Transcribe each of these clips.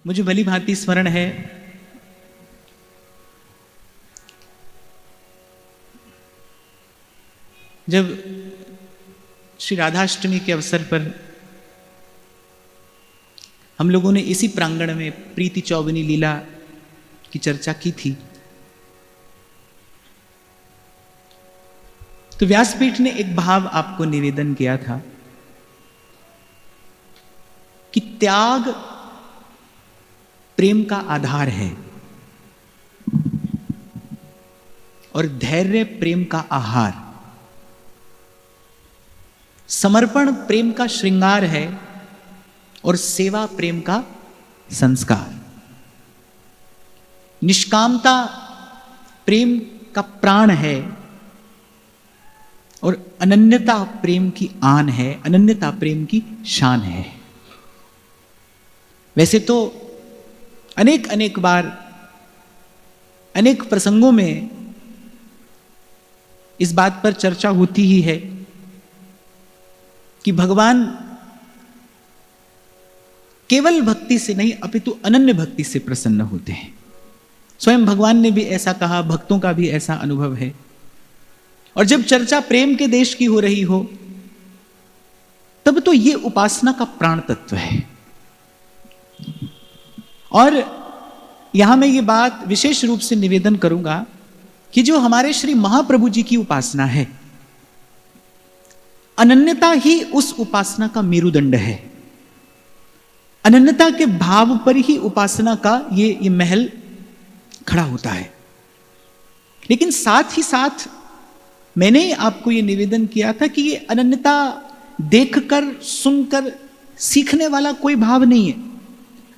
मुझे भली भांति स्मरण है जब श्री राधाष्टमी के अवसर पर हम लोगों ने इसी प्रांगण में प्रीति चौबनी लीला की चर्चा की थी, तो व्यासपीठ ने एक भाव आपको निवेदन किया था कि त्याग प्रेम का आधार है और धैर्य प्रेम का आहार, समर्पण प्रेम का श्रृंगार है और सेवा प्रेम का संस्कार, निष्कामता प्रेम का प्राण है और अनन्यता प्रेम की आन है, अनन्यता प्रेम की शान है। वैसे तो अनेक अनेक बार अनेक प्रसंगों में इस बात पर चर्चा होती ही है कि भगवान केवल भक्ति से नहीं अपितु अनन्य भक्ति से प्रसन्न होते हैं। स्वयं भगवान ने भी ऐसा कहा, भक्तों का भी ऐसा अनुभव है। और जब चर्चा प्रेम के देश की हो रही हो तब तो ये उपासना का प्राण तत्व है। और यहां मैं ये बात विशेष रूप से निवेदन करूंगा कि जो हमारे श्री महाप्रभु जी की उपासना है, अनन्यता ही उस उपासना का मेरुदंड है। अनन्यता के भाव पर ही उपासना का ये महल खड़ा होता है। लेकिन साथ ही साथ मैंने आपको ये निवेदन किया था कि ये अनन्यता देखकर सुनकर सीखने वाला कोई भाव नहीं है।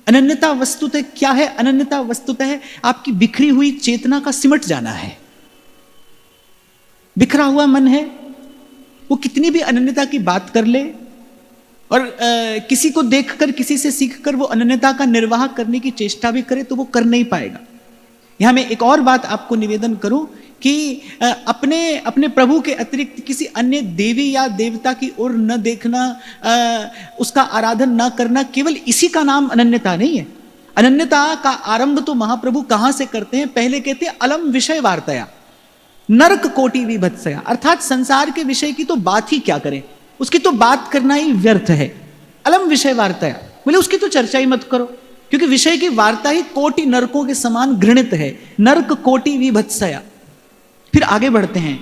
अनन्यता वस्तुतः क्या है? अनन्यता वस्तुतः आपकी बिखरी हुई चेतना का सिमट जाना है। बिखरा हुआ मन है, वो कितनी भी अनन्यता की बात कर ले और किसी को देखकर किसी से सीखकर वो अनन्यता का निर्वाह करने की चेष्टा भी करे तो वो कर नहीं पाएगा। यहां मैं एक और बात आपको निवेदन करूं कि अपने अपने प्रभु के अतिरिक्त किसी अन्य देवी या देवता की ओर न देखना, उसका आराधन न करना, केवल इसी का नाम अनन्यता नहीं है। अनन्यता का आरंभ तो महाप्रभु कहां से करते हैं? पहले कहते हैं अलम विषय वार्तया नरक कोटि विभत्सया, अर्थात संसार के विषय की तो बात ही क्या करें, उसकी तो बात करना ही व्यर्थ है। अलम विषय वार्तया बोले उसकी तो चर्चा ही मत करो, क्योंकि विषय की वार्ता ही कोटि नरकों के समान घृणित है। नरक कोटि विभत्सया। फिर आगे बढ़ते हैं,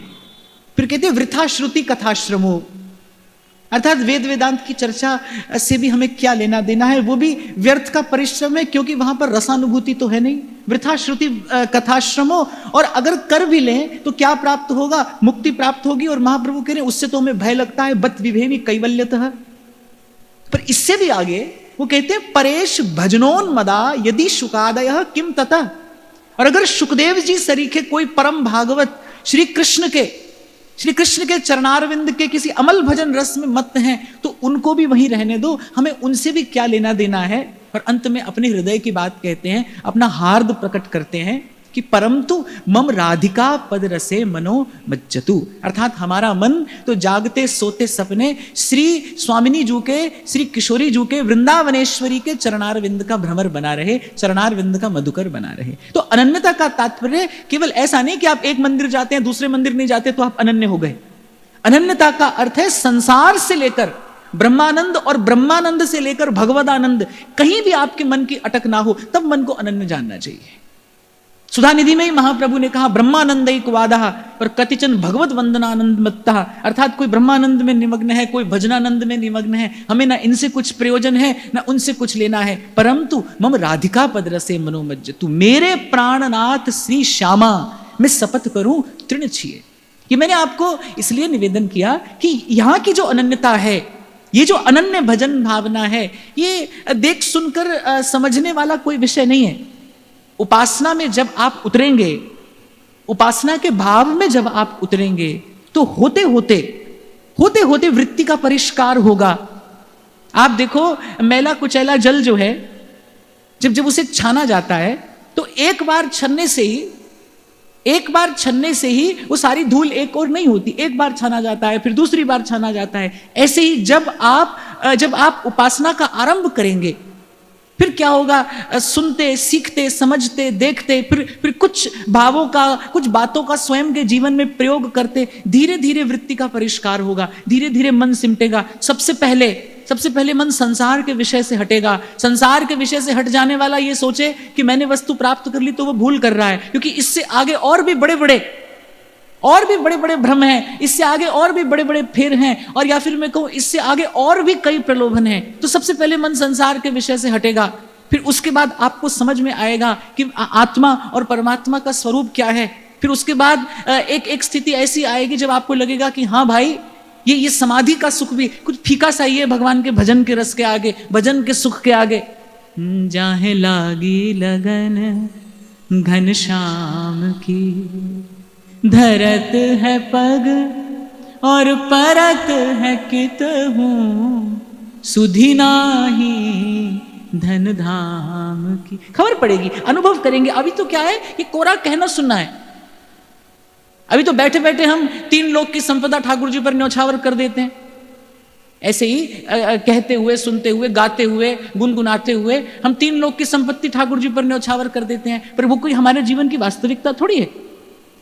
फिर कहते हैं वृथा श्रुति कथाश्रमो, अर्थात वेद वेदांत की चर्चा से भी हमें क्या लेना देना है, वो भी व्यर्थ का परिश्रम है, क्योंकि वहां पर रसानुभूति तो है नहीं। वृथा श्रुति कथाश्रमो, और अगर कर भी लें तो क्या प्राप्त होगा? मुक्ति प्राप्त होगी। और महाप्रभु कह रहे हैं उससे तो हमें भय लगता है, बत विभेमी कैवल्यतः। पर इससे भी आगे वो कहते हैं परेश भजनोन्मदा यदि शुकादय किम ततः, और अगर सुखदेव जी सरीखे कोई परम भागवत श्री कृष्ण के चरणारविंद के किसी अमल भजन रस में मत हैं तो उनको भी वहीं रहने दो, हमें उनसे भी क्या लेना देना है। और अंत में अपने हृदय की बात कहते हैं, अपना हार्द प्रकट करते हैं कि परंतु मम राधिका पद रसे मनो मज्जतु, अर्थात हमारा मन तो जागते सोते सपने श्री स्वामिनी जू के, श्री किशोरी जू के, वृंदावनेश्वरी के चरणारविंद का भ्रमर बना रहे, चरणारविंद का मधुकर बना रहे। तो अनन्यता का तात्पर्य केवल ऐसा नहीं कि आप एक मंदिर जाते हैं दूसरे मंदिर नहीं जाते तो आप अनन्य हो गए। अनन्यता का अर्थ है संसार से लेकर ब्रह्मानंद और ब्रह्मानंद से लेकर भगवदानंद कहीं भी आपके मन की अटक ना हो, तब मन को अनन्य जानना चाहिए। सुधानिधि में ही महाप्रभु ने कहा ब्रह्मानंदैक वादः पर कतिचन भगवत वंदनानंद मत्तः, अर्थात कोई ब्रह्मानंद में निमग्न है, कोई भजनानंद में निमग्न है, हमें ना इनसे कुछ प्रयोजन है ना उनसे कुछ लेना है। परंतु मम राधिका पद रसे मनोमज्जतु, मेरे प्राणनाथ श्री श्यामा मैं शपथ करूं तृण छिए। ये मैंने आपको इसलिए निवेदन किया कि यहां की जो अनन्यता है, ये जो अनन्य भजन भावना है, ये देख सुनकर समझने वाला कोई विषय नहीं है। उपासना में जब आप उतरेंगे, उपासना के भाव में जब आप उतरेंगे तो होते होते वृत्ति का परिष्कार होगा। आप देखो मैला कुचैला जल जो है, जब उसे छाना जाता है तो एक बार छन्ने से ही वो सारी धूल एक और नहीं होती, एक बार छाना जाता है फिर दूसरी बार छाना जाता है। ऐसे ही जब आप उपासना का आरंभ करेंगे फिर क्या होगा, सुनते, सीखते, समझते, देखते, फिर कुछ भावों का, कुछ बातों का स्वयं के जीवन में प्रयोग करते, धीरे धीरे वृत्ति का परिष्कार होगा, धीरे धीरे मन सिमटेगा। सबसे पहले मन संसार के विषय से हटेगा। संसार के विषय से हट जाने वाला ये सोचे कि मैंने वस्तु प्राप्त कर ली तो वो भूल कर रहा है, क्योंकि इससे आगे और भी बड़े बड़े भ्रम हैं, इससे आगे और भी बड़े बड़े फेर हैं, और या फिर मैं कहूं इससे आगे और भी कई प्रलोभन हैं। तो सबसे पहले मन संसार के विषय से हटेगा, फिर उसके बाद आपको समझ में आएगा कि आत्मा और परमात्मा का स्वरूप क्या है। फिर उसके बाद एक स्थिति ऐसी आएगी जब आपको लगेगा कि हाँ भाई, ये समाधि का सुख भी कुछ फीका सा ही है भगवान के भजन के रस के आगे, भजन के सुख के आगे। जाहे लागी लगन घनश्याम की, धरत है पग और परत है कितहु, सुधि नाही धन धाम की। खबर पड़ेगी, अनुभव करेंगे। अभी तो क्या है, ये कोरा कहना सुनना है। अभी तो बैठे बैठे हम 3 लोक की संपदा ठाकुर जी पर न्यौछावर कर देते हैं, ऐसे ही कहते हुए, सुनते हुए, गाते हुए, गुनगुनाते हुए हम 3 लोक की संपत्ति ठाकुर जी पर न्यौछावर कर देते हैं। पर वो कोई हमारे जीवन की वास्तविकता थोड़ी है,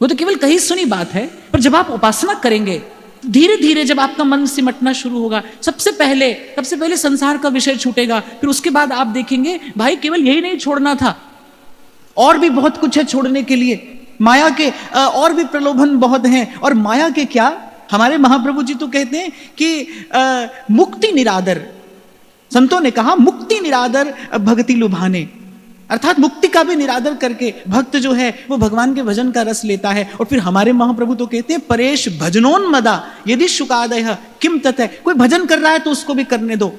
वो तो केवल कही सुनी बात है। पर जब आप उपासना करेंगे, धीरे धीरे जब आपका मन सिमटना शुरू होगा, सबसे पहले संसार का विषय छूटेगा। फिर उसके बाद आप देखेंगे भाई केवल यही नहीं छोड़ना था, और भी बहुत कुछ है छोड़ने के लिए। माया के और भी प्रलोभन बहुत हैं। और माया के क्या, हमारे महाप्रभु जी तो कहते हैं कि मुक्ति निरादर, संतों ने कहा मुक्ति निरादर भक्ति लुभाने, अर्थात मुक्ति का भी निरादर करके भक्त जो है वो भगवान के भजन का रस लेता है। और फिर हमारे महाप्रभु तो कहते हैं परेश भजनोन्मदा यदि शुकादय किम ततः, कोई भजन कर रहा है तो उसको भी करने दो,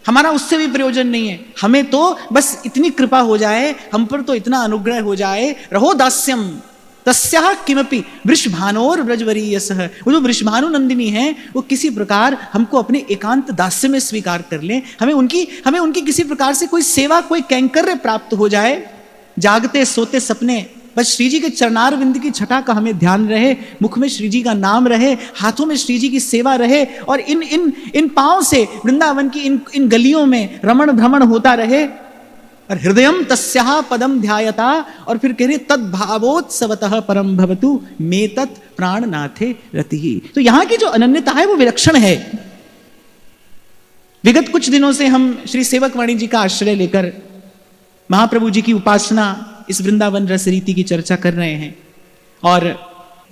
हमारा उससे भी प्रयोजन नहीं है। हमें तो बस इतनी कृपा हो जाए, हम पर तो इतना अनुग्रह हो जाए, रहो दास्यम तस्याः किमपि वृषभानोर व्रजवरीयसः, वो जो वृषभानु नंदिनी है वो किसी प्रकार हमको अपने एकांत दास्य में स्वीकार कर लें, हमें उनकी किसी प्रकार से कोई सेवा, कोई कैंकर्य प्राप्त हो जाए। जागते सोते सपने बस श्री जी के चरणार विंद की छटा का हमें ध्यान रहे, मुख में श्री जी का नाम रहे, हाथों में श्री जी की सेवा रहे, और इन पांव से वृंदावन की इन गलियों में रमण भ्रमण होता रहे। और हृदयम तस्याः पदम ध्यायता, और फिर कह रहे तद्भावोत्सवतः परम भवतु मे तत् प्राणनाथे रतिः। तो यहां की जो अनन्यता है वो विलक्षण है। विगत कुछ दिनों से हम श्री सेवकवाणी जी का आश्रय लेकर महाप्रभु जी की उपासना, इस वृंदावन रस रीति की चर्चा कर रहे हैं, और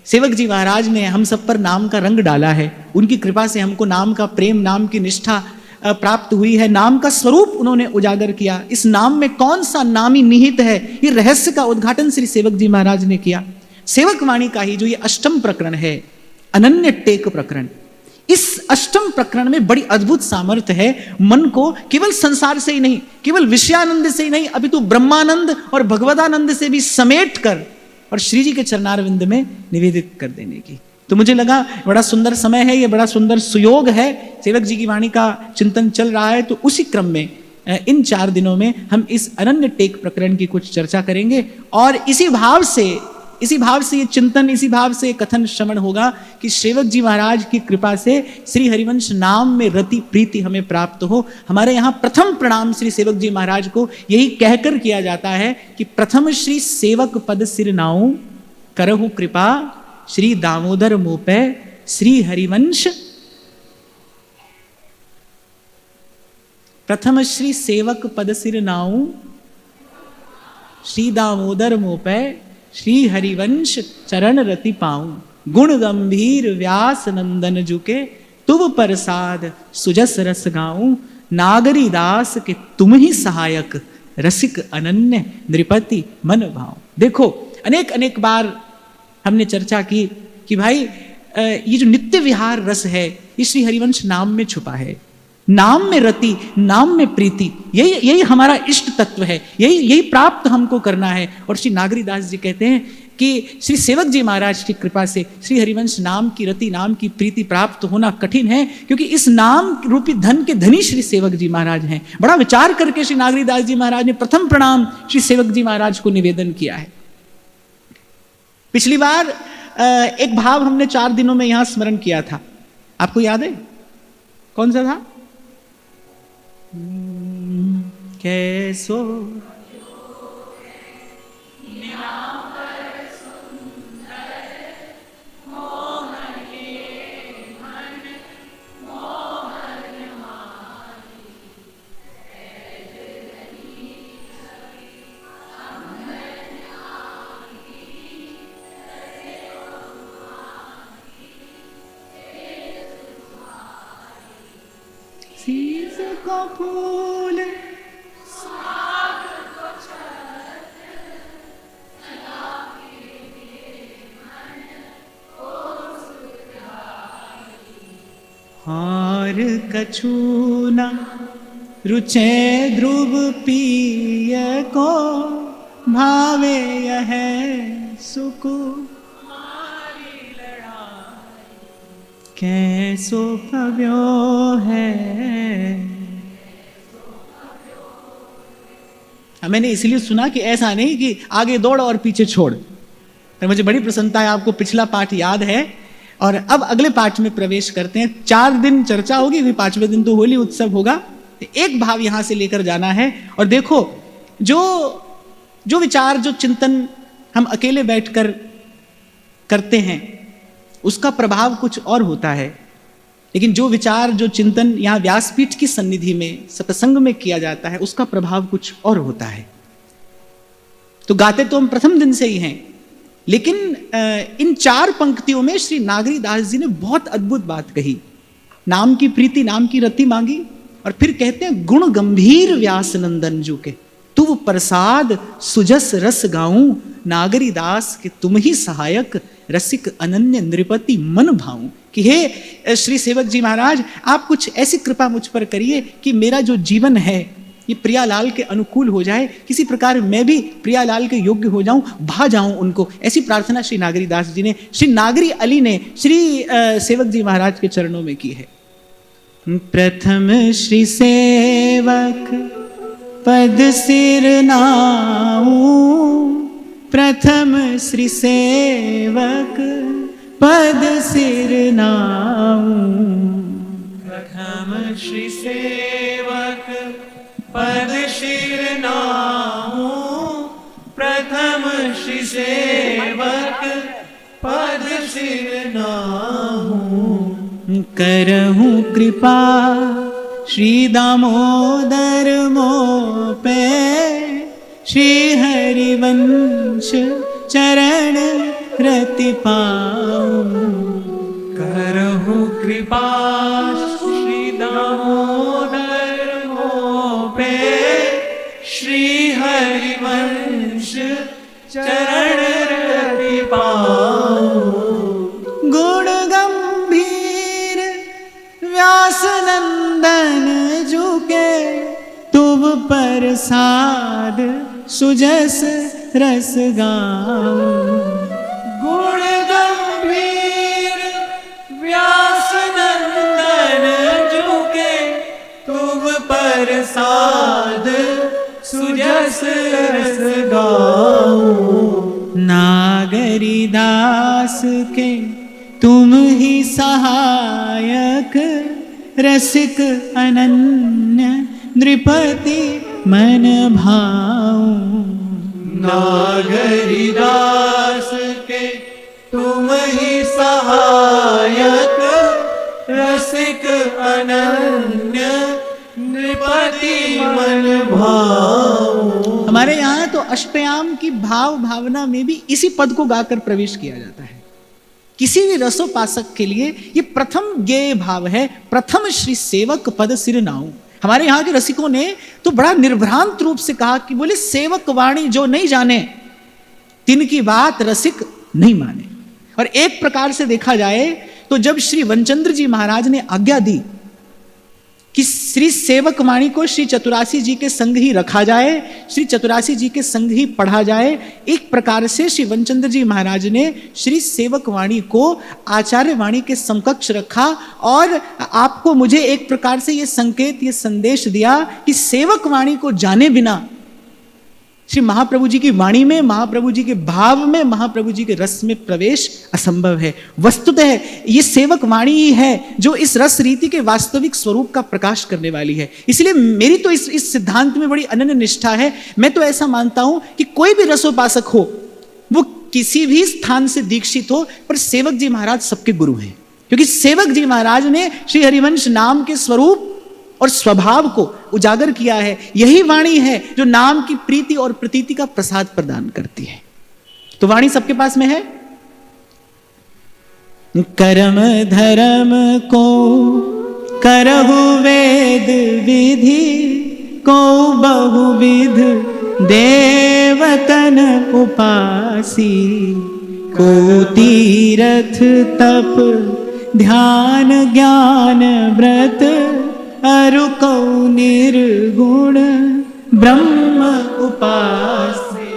सेवक जी महाराज ने हम सब पर नाम का रंग डाला है। उनकी कृपा से हमको नाम का प्रेम, नाम की निष्ठा प्राप्त हुई है, नाम का स्वरूप उन्होंने उजागर किया। इस नाम में कौन सा नामी निहित है, ये रहस्य का उद्घाटन श्री सेवक जी महाराज ने किया। सेवक वाणी का ही जो ये 8वां प्रकरण है, अनन्य टेक प्रकरण, इस 8वां प्रकरण में बड़ी अद्भुत सामर्थ्य है। मन को केवल संसार से ही नहीं, केवल विषयानंद से ही नहीं, अभी तो ब्रह्मानंद और भगवदानंद से भी समेट कर और श्री जी के चरणारविंद में निवेदित कर देने की। तो मुझे लगा बड़ा सुंदर समय है, ये बड़ा सुंदर सुयोग है। सेवक जी की वाणी का चिंतन चल रहा है, तो उसी क्रम में इन 4 दिनों में हम इस अनन्य टेक प्रकरण की कुछ चर्चा करेंगे, और इसी भाव से ये चिंतन, इसी भाव से कथन श्रवण होगा कि सेवक जी महाराज की कृपा से श्री हरिवंश नाम में रति प्रीति हमें प्राप्त हो। हमारे यहाँ प्रथम प्रणाम श्री सेवक जी महाराज को यही कहकर किया जाता है कि प्रथम श्री सेवक पद सिर नाऊ करहु कृपा, श्री दामोदर मोपे श्री हरिवंश। प्रथम श्री सेवक पद सिर नाऊ श्री दामोदर मोपे श्री हरिवंश चरण रति पाऊं, गुण गंभीर व्यास नंदन जुके तुव प्रसाद सुजस रस गाऊं, नागरी दास के तुम ही सहायक रसिक अनन्य नृपति मन भाव। देखो अनेक बार हमने चर्चा की कि भाई ये जो नित्य विहार रस है ये श्री हरिवंश नाम में छुपा है। नाम में रति, नाम में प्रीति, यही हमारा इष्ट तत्व है, यही प्राप्त हमको करना है। और श्री नागरीदास जी कहते हैं कि श्री सेवक जी महाराज की कृपा से श्री हरिवंश नाम की रति, नाम की प्रीति प्राप्त होना कठिन है, क्योंकि इस नाम रूपी धन के धनी श्री सेवक जी महाराज हैं। बड़ा विचार करके श्री नागरीदास जी महाराज ने प्रथम प्रणाम श्री सेवक जी महाराज को निवेदन किया है। पिछली बार एक भाव हमने 4 दिनों में यहां स्मरण किया था, आपको याद है? कौन सा था? कैसो शीश को फूल और कछु न रुचे ध्रुव पिय को भावे यह सुख कैसो पव्यो है। मैंने इसलिए सुना कि ऐसा नहीं कि आगे दौड़ और पीछे छोड़। तो मुझे बड़ी प्रसन्नता है, आपको पिछला पाठ याद है और अब अगले पाठ में प्रवेश करते हैं। 4 दिन चर्चा होगी, फिर 5वें दिन तो होली उत्सव होगा। एक भाव यहां से लेकर जाना है और देखो जो विचार, जो चिंतन हम अकेले बैठकर करते हैं उसका प्रभाव कुछ और होता है, लेकिन जो विचार, जो चिंतन यहाँ व्यासपीठ की सन्निधि में सत्संग में किया जाता है उसका प्रभाव कुछ और होता है। तो गाते तो हम प्रथम दिन से ही हैं, लेकिन इन 4 पंक्तियों में श्री नागरी दास जी ने बहुत अद्भुत बात कही। नाम की प्रीति, नाम की रति मांगी और फिर कहते हैं गुण गंभीर व्यास नंदन जू के तू प्रसाद सुजस रस गाऊं, नागरी दास के तुम ही सहायक रसिक अनन्य नृपति मन भाऊं। कि हे श्री सेवक जी महाराज, आप कुछ ऐसी कृपा मुझ पर करिए कि मेरा जो जीवन है ये प्रियालाल के अनुकूल हो जाए, किसी प्रकार मैं भी प्रियालाल के योग्य हो जाऊं, भा जाऊं उनको। ऐसी प्रार्थना श्री नागरी दास जी ने, श्री नागरी अली ने श्री सेवक जी महाराज के चरणों में की है। प्रथम श्री सेवक पद सिर नाऊं, प्रथम श्री सेवक पद सिर नाऊं, प्रथम श्री सेवक पद सिर नाऊं, प्रथम श्री सेवक पद सिर नाऊं। करहूं कृपा श्री दामोदर मोपे, श्री हरिवंश चरण रति पाऊं। करहूं कृपा श्री दामोदर मोपे, श्री हरिवंश चरण रति पाऊं। गुण गंभीर व्यास नंदन जुके तुम प्रसाद सुजस रस गाऊं। गुण गंभीर व्यास नंदन जुके तुम प्रसाद सुजस रस गाऊं। नागरी दास के तुम ही सहायक रसिक अनन्य नृपति मन भाऊं। नागरी दास के तुम ही सहायक रसिक अनन्य नृपति मन भाऊं। हमारे यहाँ तो अष्टयाम की भाव भावना में भी इसी पद को गाकर प्रवेश किया जाता है। किसी भी रसोपासक के लिए ये प्रथम गेय भाव है, प्रथम श्री सेवक पद सिर नाऊं। हमारे यहाँ के रसिकों ने तो बड़ा निर्भ्रांत रूप से कहा कि बोले सेवक वाणी जो नहीं जाने तिनकी बात रसिक नहीं माने। और एक प्रकार से देखा जाए तो जब श्री वनचंद्र जी महाराज ने आज्ञा दी कि श्री सेवक वाणी को श्री चतुरासी जी के संग ही रखा जाए, श्री चतुरासी जी के संग ही पढ़ा जाए, एक प्रकार से श्री वनचंद्र जी महाराज ने श्री सेवक वाणी को आचार्य वाणी के समकक्ष रखा। और आपको मुझे एक प्रकार से ये संकेत, ये संदेश दिया कि सेवक वाणी को जाने बिना श्री महाप्रभु जी की वाणी में, महाप्रभु जी के भाव में, महाप्रभु जी के रस में प्रवेश असंभव है। वस्तुतः ये सेवक वाणी ही है जो इस रस रीति के वास्तविक स्वरूप का प्रकाश करने वाली है। इसलिए मेरी तो इस सिद्धांत में बड़ी अनन्य निष्ठा है। मैं तो ऐसा मानता हूं कि कोई भी रसोपासक हो, वो किसी भी स्थान से दीक्षित हो, पर सेवक जी महाराज सबके गुरु हैं, क्योंकि सेवक जी महाराज ने श्री हरिवंश नाम के स्वरूप और स्वभाव को उजागर किया है। यही वाणी है जो नाम की प्रीति और प्रतीति का प्रसाद प्रदान करती है। तो वाणी सबके पास में है। कर्म धर्म को करहु वेद विधि, को बहुविध देवतन उपासी, को तीरथ तप ध्यान ज्ञान व्रत, अरु को निर्गुण ब्रह्म उपासी,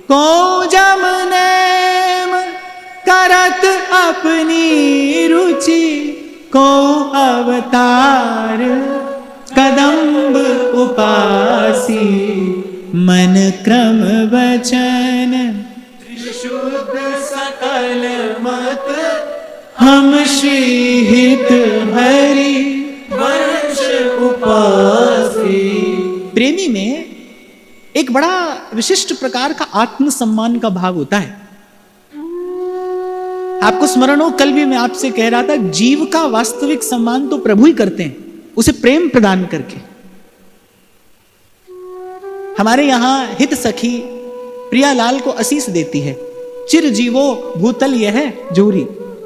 को जम नेम करत अपनी रुचि, को अवतार कदम्ब उपासी, मन क्रम वचन शुद्ध सकल मत, हम श्री हित हरि वंश उपासी। प्रेमी में एक बड़ा विशिष्ट प्रकार का आत्मसम्मान का भाव होता है। आपको स्मरण हो, कल भी मैं आपसे कह रहा था, जीव का वास्तविक सम्मान तो प्रभु ही करते हैं, उसे प्रेम प्रदान करके। हमारे यहां हित सखी प्रियालाल को असीस देती है, चिर जीवो भूतल यह जोरी,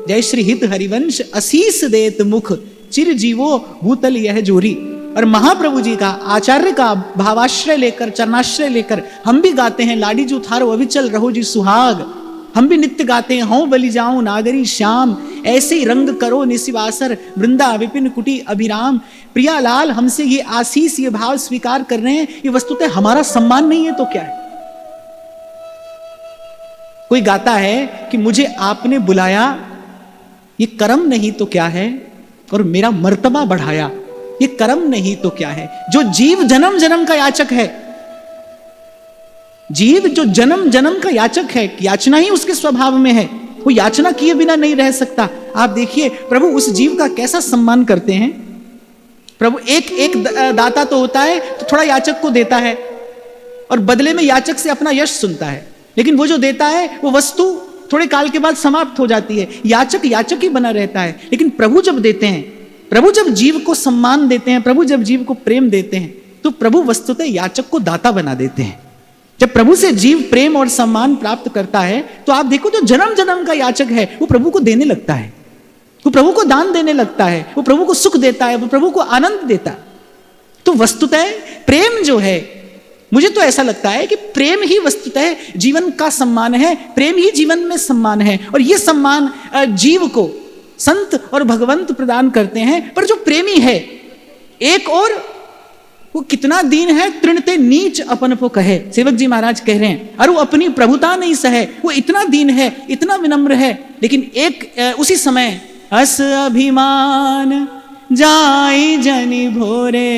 जय श्री हित हरिवंश असीस देत मुख, चिर जीवो भूतल यह जोरी। और महाप्रभु जी का आचार्य का भावाश्रय लेकर, चरणाश्रय लेकर हम भी गाते हैं, लाडी जो थारो अविचल रहो जी सुहाग। हम भी नित्य गाते हैं, हूं बलि जाऊं नागरी श्याम, ऐसे ही रंग करो निशिवासर, वृंदा विपिन कुटी अभिराम। प्रियालाल हमसे ये आशीष, ये भाव स्वीकार कर रहे हैं, ये वस्तुतः हमारा सम्मान नहीं है तो क्या है। कोई गाता है कि मुझे आपने बुलाया, ये कर्म नहीं तो क्या है, और मेरा मर्तबा बढ़ाया, ये कर्म नहीं तो क्या है। जो जीव जन्म जन्म का याचक है, जीव जो जन्म जन्म का याचक है, याचना ही उसके स्वभाव में है, वो याचना किए बिना नहीं रह सकता। आप देखिए प्रभु उस जीव का कैसा सम्मान करते हैं। प्रभु एक दाता तो होता है, तो थोड़ा याचक को देता है और बदले में याचक से अपना यश सुनता है, लेकिन वो जो देता है वो वस्तु थोड़े काल के बाद समाप्त हो जाती है। याचक याचक ही बना रहता है। लेकिन प्रभु जब देते हैं, प्रभु जब जीव को सम्मान देते हैं, प्रभु जब जीव को प्रेम देते हैं, तो प्रभु वस्तुतः याचक को दाता बना देते हैं। जब प्रभु से जीव प्रेम और सम्मान प्राप्त करता है, तो आप देखो जो जन्म जन्म का याचक है वो प्रभु को देने लगता है, वो प्रभु को दान देने लगता है, वो प्रभु को सुख देता है, वो प्रभु को आनंद देता है। तो वस्तुतः प्रेम जो है, मुझे तो ऐसा लगता है कि प्रेम ही वस्तुतः जीवन का सम्मान है, प्रेम ही जीवन में सम्मान है। और ये सम्मान जीव को संत और भगवंत प्रदान करते हैं। पर जो प्रेमी है, एक और वो कितना दीन है, तृणते नीच अपन को कहे। सेवक जी महाराज कह रहे हैं, अरे वो अपनी प्रभुता नहीं सहे, वो इतना दीन है, इतना विनम्र है, लेकिन एक उसी समय अस अभिमान जाई जनि भोरे,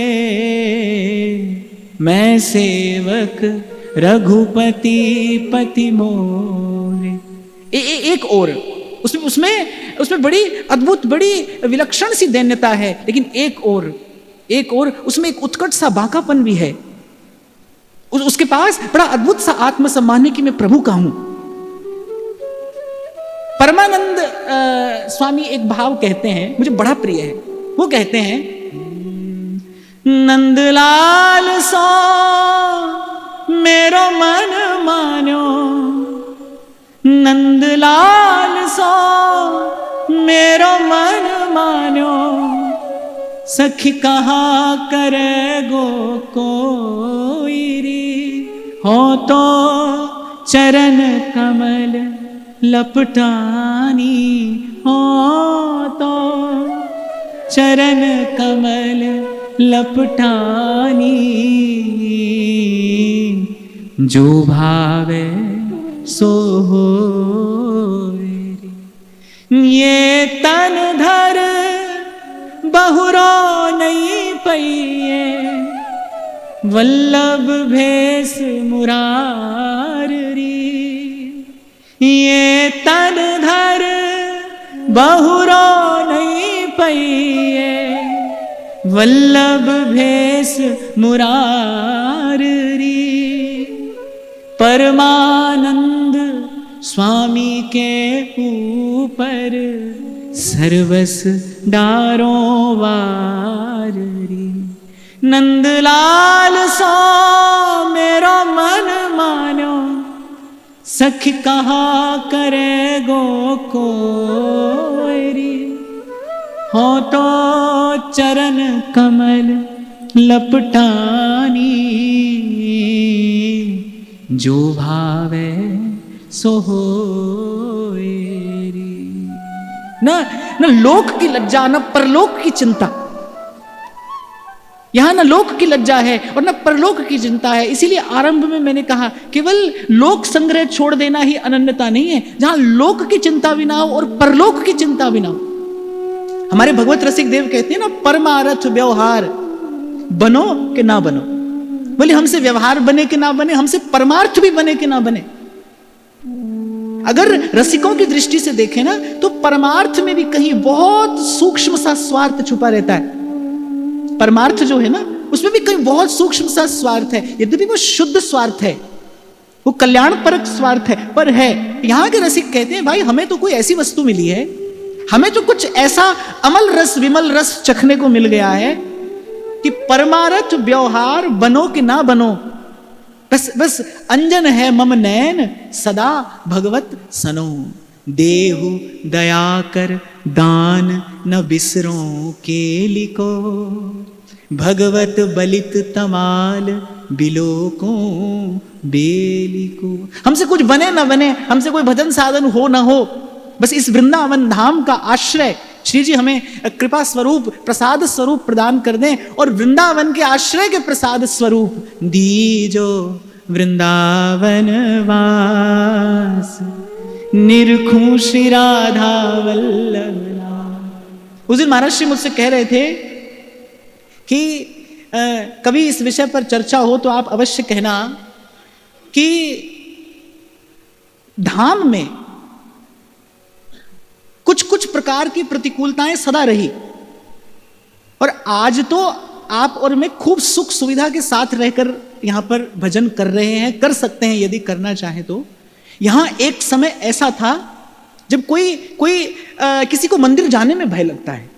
मैं सेवक रघुपति पति मोरे। एक और उसमें बड़ी अद्भुत, बड़ी विलक्षण सी दैन्यता है, लेकिन एक और उसमें एक उत्कट सा बांकापन भी है। उसके पास बड़ा अद्भुत सा आत्मसम्मान है कि मैं प्रभु का हूं। परमानंद स्वामी एक भाव कहते हैं, मुझे बड़ा प्रिय है। वो कहते हैं, नंदलाल सो मेरो मन मानो, नंदलाल सो मेरो मन मानो, सखी कहा करे गो कोई री, हो तो चरण कमल लपटानी, हो तो चरण कमल लपटानी, जो भावे सो होए, ये तन धर बहुरो नहीं पइए, वल्लभ भेष मुरारी, ये तन धर बहुरो नहीं पइए, वल्लभ भेष मुरारी। परमानंद स्वामी के ऊपर सर्वस डारों वारी, नंदलाल सो मेरो मन मानो, सखी कहा करे गो कोरी, हो तो चरण कमल लपटानी, जो भावे सो होएरी। न लोक की लज्जा न परलोक की चिंता, यहां न लोक की लज्जा है और न परलोक की चिंता है। इसीलिए आरंभ में मैंने कहा केवल लोक संग्रह छोड़ देना ही अनन्यता नहीं है, जहां लोक की चिंता भी ना हो और परलोक की चिंता भी ना हो। हमारे भगवत रसिक देव कहते हैं ना, परमार्थ व्यवहार बनो कि ना बनो, बोले हमसे व्यवहार बने कि ना बने, हमसे परमार्थ भी बने कि ना बने। अगर रसिकों की दृष्टि से देखें ना, तो परमार्थ में भी कहीं बहुत सूक्ष्म सा स्वार्थ छुपा रहता है। परमार्थ जो है ना, उसमें भी कहीं बहुत सूक्ष्म सा स्वार्थ है, यद्यपि वो शुद्ध स्वार्थ है, वो कल्याणपरक स्वार्थ है, पर है। यहां के रसिक कहते हैं भाई हमें तो कोई ऐसी वस्तु मिली है, हमें तो कुछ ऐसा अमल रस विमल रस चखने को मिल गया है कि परमार्थ व्यवहार बनो कि ना बनो, बस अंजन है मम नैन सदा भगवत सनो, देहु दया कर दान न बिसरो के लिको, भगवत बलित तमाल बिलोको बेलिको। हमसे कुछ बने ना बने, हमसे कोई भजन साधन हो ना हो, बस इस वृंदावन धाम का आश्रय श्री जी हमें कृपा स्वरूप प्रसाद स्वरूप प्रदान कर दें, और वृंदावन के आश्रय के प्रसाद स्वरूप दीजो वृंदावन वास, निरखूं श्री राधा वल्लभ। उस दिन महाराज श्री मुझसे कह रहे थे कि कभी इस विषय पर चर्चा हो तो आप अवश्य कहना कि धाम में कुछ कुछ प्रकार की प्रतिकूलताएं सदा रही, और आज तो आप और मैं खूब सुख सुविधा के साथ रहकर यहां पर भजन कर रहे हैं, कर सकते हैं यदि करना चाहे तो। यहां एक समय ऐसा था जब कोई किसी को मंदिर जाने में भय लगता है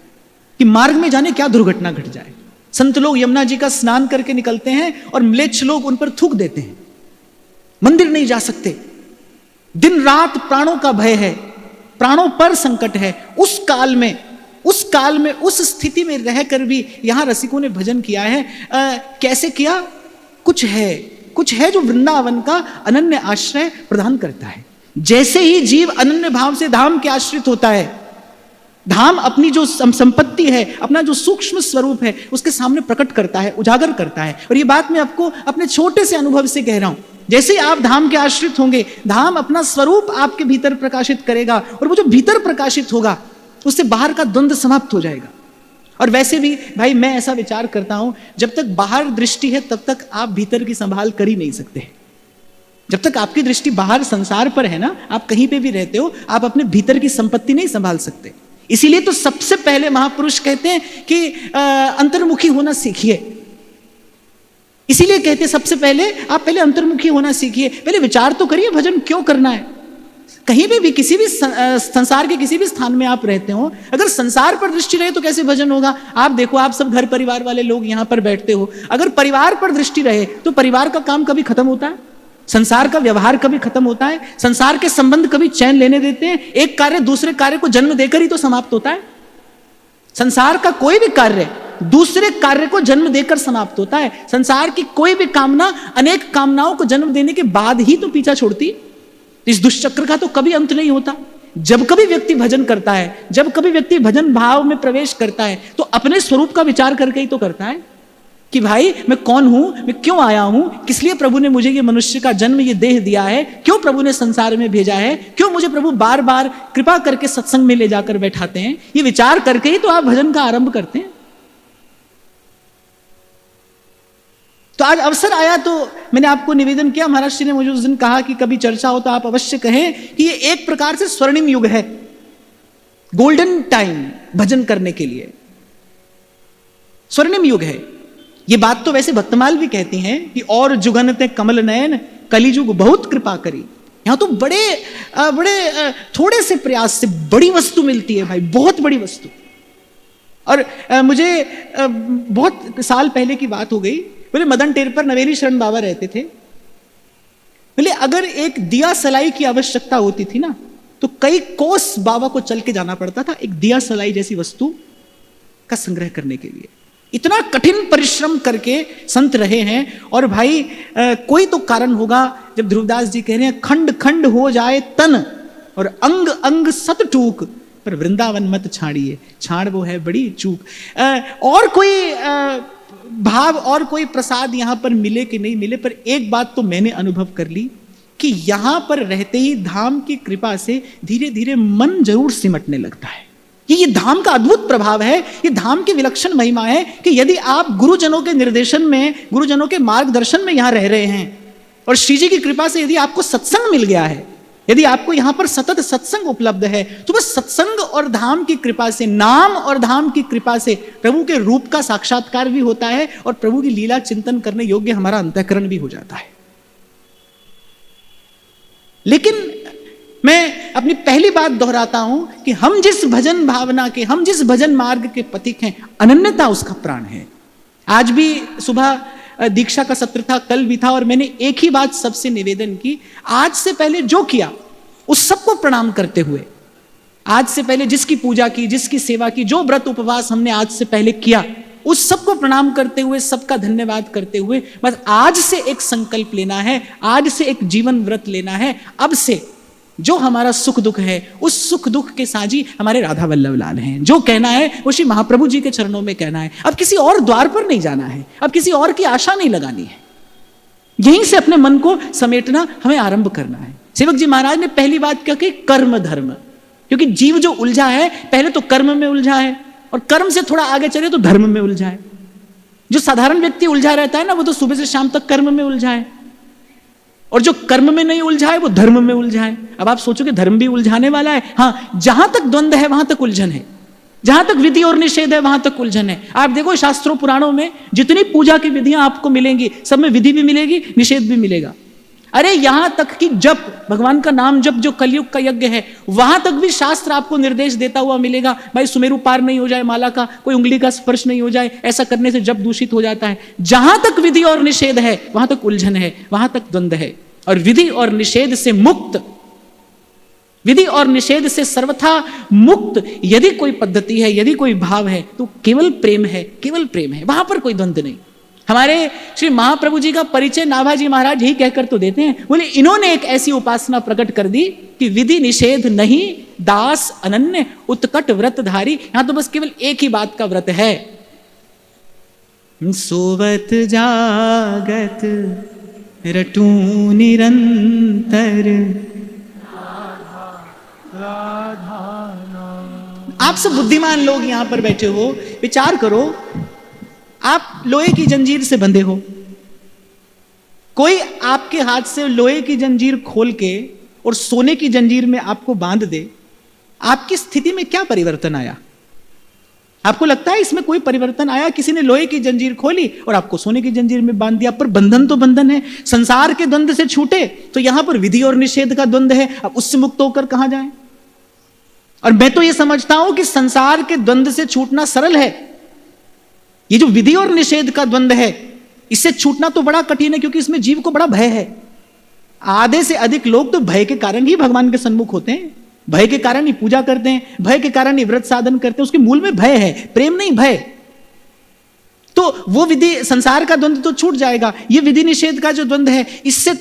कि मार्ग में जाने क्या दुर्घटना घट जाए। संत लोग यमुना जी का स्नान करके निकलते हैं और म्लेच्छ लोग उन पर थूक देते हैं, मंदिर नहीं जा सकते, दिन रात प्राणों का भय है, प्राणों पर संकट है। उस काल में उस स्थिति में रहकर भी यहां रसिकों ने भजन किया है। कैसे किया? कुछ है जो वृंदावन का अनन्य आश्रय प्रदान करता है। जैसे ही जीव अनन्य भाव से धाम के आश्रित होता है, धाम अपनी जो संपत्ति है, अपना जो सूक्ष्म स्वरूप है, उसके सामने प्रकट करता है, उजागर करता है। और ये बात मैं आपको अपने छोटे से अनुभव से कह रहा हूं। जैसे ही आप धाम के आश्रित होंगे, धाम अपना स्वरूप आपके भीतर प्रकाशित करेगा, और वो जो भीतर प्रकाशित होगा उससे बाहर का द्वंद्व समाप्त हो जाएगा। और वैसे भी भाई मैं ऐसा विचार करता हूं, जब तक बाहर दृष्टि है तब तक आप भीतर की संभाल कर ही नहीं सकते। जब तक आपकी दृष्टि बाहर संसार पर है ना, आप कहीं पे भी रहते हो, आप अपने भीतर की संपत्ति नहीं संभाल सकते। इसीलिए तो सबसे पहले महापुरुष कहते हैं कि अंतर्मुखी होना सीखिए। इसीलिए कहते हैं सबसे पहले आप पहले अंतर्मुखी होना सीखिए। पहले विचार तो करिए भजन क्यों करना है। कहीं भी किसी भी संसार के किसी भी स्थान में आप रहते हो, अगर संसार पर दृष्टि रहे तो कैसे भजन होगा। आप देखो, आप सब घर परिवार वाले लोग यहां पर बैठते हो, अगर परिवार पर दृष्टि रहे तो परिवार का काम कभी खत्म होता है, संसार का व्यवहार कभी खत्म होता है, संसार के संबंध कभी चैन लेने देते हैं। एक कार्य दूसरे कार्य को जन्म देकर ही तो समाप्त होता है। संसार का कोई भी कार्य दूसरे कार्य को जन्म देकर समाप्त होता है। संसार की कोई भी कामना अनेक कामनाओं को जन्म देने के बाद ही तो पीछा छोड़ती। इस दुष्चक्र का तो कभी अंत नहीं होता। जब कभी व्यक्ति भजन करता है, जब कभी व्यक्ति भजन भाव में प्रवेश करता है, तो अपने स्वरूप का विचार करके ही तो करता है कि भाई मैं कौन हूं, मैं क्यों आया हूं, किस लिए प्रभु ने मुझे ये मनुष्य का जन्म, ये देह दिया है, क्यों प्रभु ने संसार में भेजा है, क्यों मुझे प्रभु बार बार कृपा करके सत्संग में ले जाकर बैठाते हैं। ये विचार करके ही तो आप भजन का आरंभ करते हैं। तो आज अवसर आया तो मैंने आपको निवेदन किया। महाराज श्री ने मुझे उस दिन कहा कि कभी चर्चा हो तो आप अवश्य कहें कि ये एक प्रकार से स्वर्णिम युग है, गोल्डन टाइम भजन करने के लिए, स्वर्णिम युग है। ये बात तो वैसे भक्तमाल भी कहती हैं कि और जुगनते कमल नयन कलिजुग बहुत कृपा करी। यहां तो बड़े थोड़े से प्रयास से बड़ी वस्तु मिलती है भाई, बहुत बड़ी वस्तु। और मुझे बहुत साल पहले की बात हो गई, बोले मदन टेर पर नवेली शरण बाबा रहते थे। बोले अगर एक दिया सलाई की आवश्यकता होती थी ना तो कई कोस बाबा को चल के जाना पड़ता था एक दिया सलाई जैसी वस्तु का संग्रह करने के लिए। इतना कठिन परिश्रम करके संत रहे हैं। और भाई कोई तो कारण होगा जब ध्रुवदास जी कह रहे हैं खंड खंड हो जाए तन और अंग अंग सत टूक पर वृंदावन मत छाड़िए, छाड़ वो है बड़ी चूक। और कोई भाव और कोई प्रसाद यहां पर मिले कि नहीं मिले, पर एक बात तो मैंने अनुभव कर ली कि यहां पर रहते ही धाम की कृपा से धीरे धीरे मन जरूर सिमटने लगता है। ये धाम का अद्भुत प्रभाव है, ये धाम की विलक्षण महिमा है कि यदि आप गुरुजनों के निर्देशन में, गुरुजनों के मार्गदर्शन में यहां रह रहे हैं और श्री जी की कृपा से यदि आपको सत्संग मिल गया है, यदि आपको यहां पर सतत सत्संग उपलब्ध है, तो बस सत्संग और धाम की कृपा से, नाम और धाम की कृपा से प्रभु के रूप का साक्षात्कार भी होता है और प्रभु की लीला चिंतन करने योग्य हमारा अंतःकरण भी हो जाता है। लेकिन मैं अपनी पहली बात दोहराता हूं कि हम जिस भजन भावना के, हम जिस भजन मार्ग के पथिक हैं, अनन्यता उसका प्राण है। आज भी सुबह दीक्षा का सत्र था, कल भी था, और मैंने एक ही बात सबसे निवेदन की, आज से पहले जो किया उस सबको प्रणाम करते हुए, आज से पहले जिसकी पूजा की, जिसकी सेवा की, जो व्रत उपवास हमने आज से पहले किया, उस सबको प्रणाम करते हुए, सबका धन्यवाद करते हुए, बस आज से एक संकल्प लेना है, आज से एक जीवन व्रत लेना है। अब से जो हमारा सुख दुख है, उस सुख दुख के साझी हमारे राधा वल्लभ लाल हैं। जो कहना है वो श्री महाप्रभु जी के चरणों में कहना है। अब किसी और द्वार पर नहीं जाना है, अब किसी और की आशा नहीं लगानी है, यहीं से अपने मन को समेटना हमें आरंभ करना है। सेवक जी महाराज ने पहली बात क्या कही, कर्म धर्म। क्योंकि जीव जो उलझा है, पहले तो कर्म में उलझा है, और कर्म से थोड़ा आगे चले तो धर्म में उलझा है। जो साधारण व्यक्ति उलझा रहता है ना, वो तो सुबह से शाम तक कर्म में उलझा है, और जो कर्म में नहीं उलझा है वो धर्म में उलझा है। अब आप सोचोगे धर्म भी उलझाने वाला है? हाँ, जहां तक द्वंद्व है वहां तक उलझन है, जहां तक विधि और निषेध है वहां तक उलझन है। आप देखो शास्त्रों पुराणों में जितनी पूजा की विधियां आपको मिलेंगी, सब में विधि भी मिलेगी, निषेध भी मिलेगा। अरे यहां तक कि जप, भगवान का नाम जप जो कलयुग का यज्ञ है, वहां तक भी शास्त्र आपको निर्देश देता हुआ मिलेगा, भाई सुमेरु पार नहीं हो जाए माला का, कोई उंगली का स्पर्श नहीं हो जाए, ऐसा करने से जप दूषित हो जाता है। जहां तक विधि और निषेध है वहां तक उलझन है, वहां तक द्वंद्व है। और विधि और निषेध से मुक्त, विधि और निषेध से सर्वथा मुक्त यदि कोई पद्धति है, यदि कोई भाव है, तो केवल प्रेम है, केवल प्रेम है, वहां पर कोई द्वंद्व नहीं। हमारे श्री महाप्रभु जी का परिचय नाभाजी महाराज यही कहकर तो देते हैं, बोले इन्होंने एक ऐसी उपासना प्रकट कर दी कि विधि निषेध नहीं, दास अनन्य उत्कट व्रतधारी। यहां तो बस केवल एक ही बात का व्रत है, सोवत जागत रटू निरंतर। आप सब बुद्धिमान लोग यहां पर बैठे हो, विचार करो, आप लोहे की जंजीर से बंधे हो, कोई आपके हाथ से लोहे की जंजीर खोल के और सोने की जंजीर में आपको बांध दे, आपकी स्थिति में क्या परिवर्तन आया? आपको लगता है इसमें कोई परिवर्तन आया? किसी ने लोहे की जंजीर खोली और आपको सोने की जंजीर में बांध दिया, पर बंधन तो बंधन है। संसार के द्वंद्व से छूटे तो यहां पर विधि और निषेध का द्वंद्व है, अब उससे मुक्त होकर कहां जाएं? और मैं तो यह समझता हूं कि संसार के द्वंद्व से छूटना सरल है, ये जो विधि और निषेध का द्वंद्व है इससे छूटना तो बड़ा कठिन है, क्योंकि इसमें जीव को बड़ा भय है। आधे से अधिक लोग तो भय के कारण ही भगवान के सन्मुख होते हैं, भय के कारण ही पूजा करते हैं, भय के कारण ही व्रत साधन करते हैं। उसके मूल में भय है, प्रेम नहीं भय। तो वो विधि संसार का द्वंद्व तो छूट जाएगा, ये विधि निषेध का जो द्वंद्व है इससे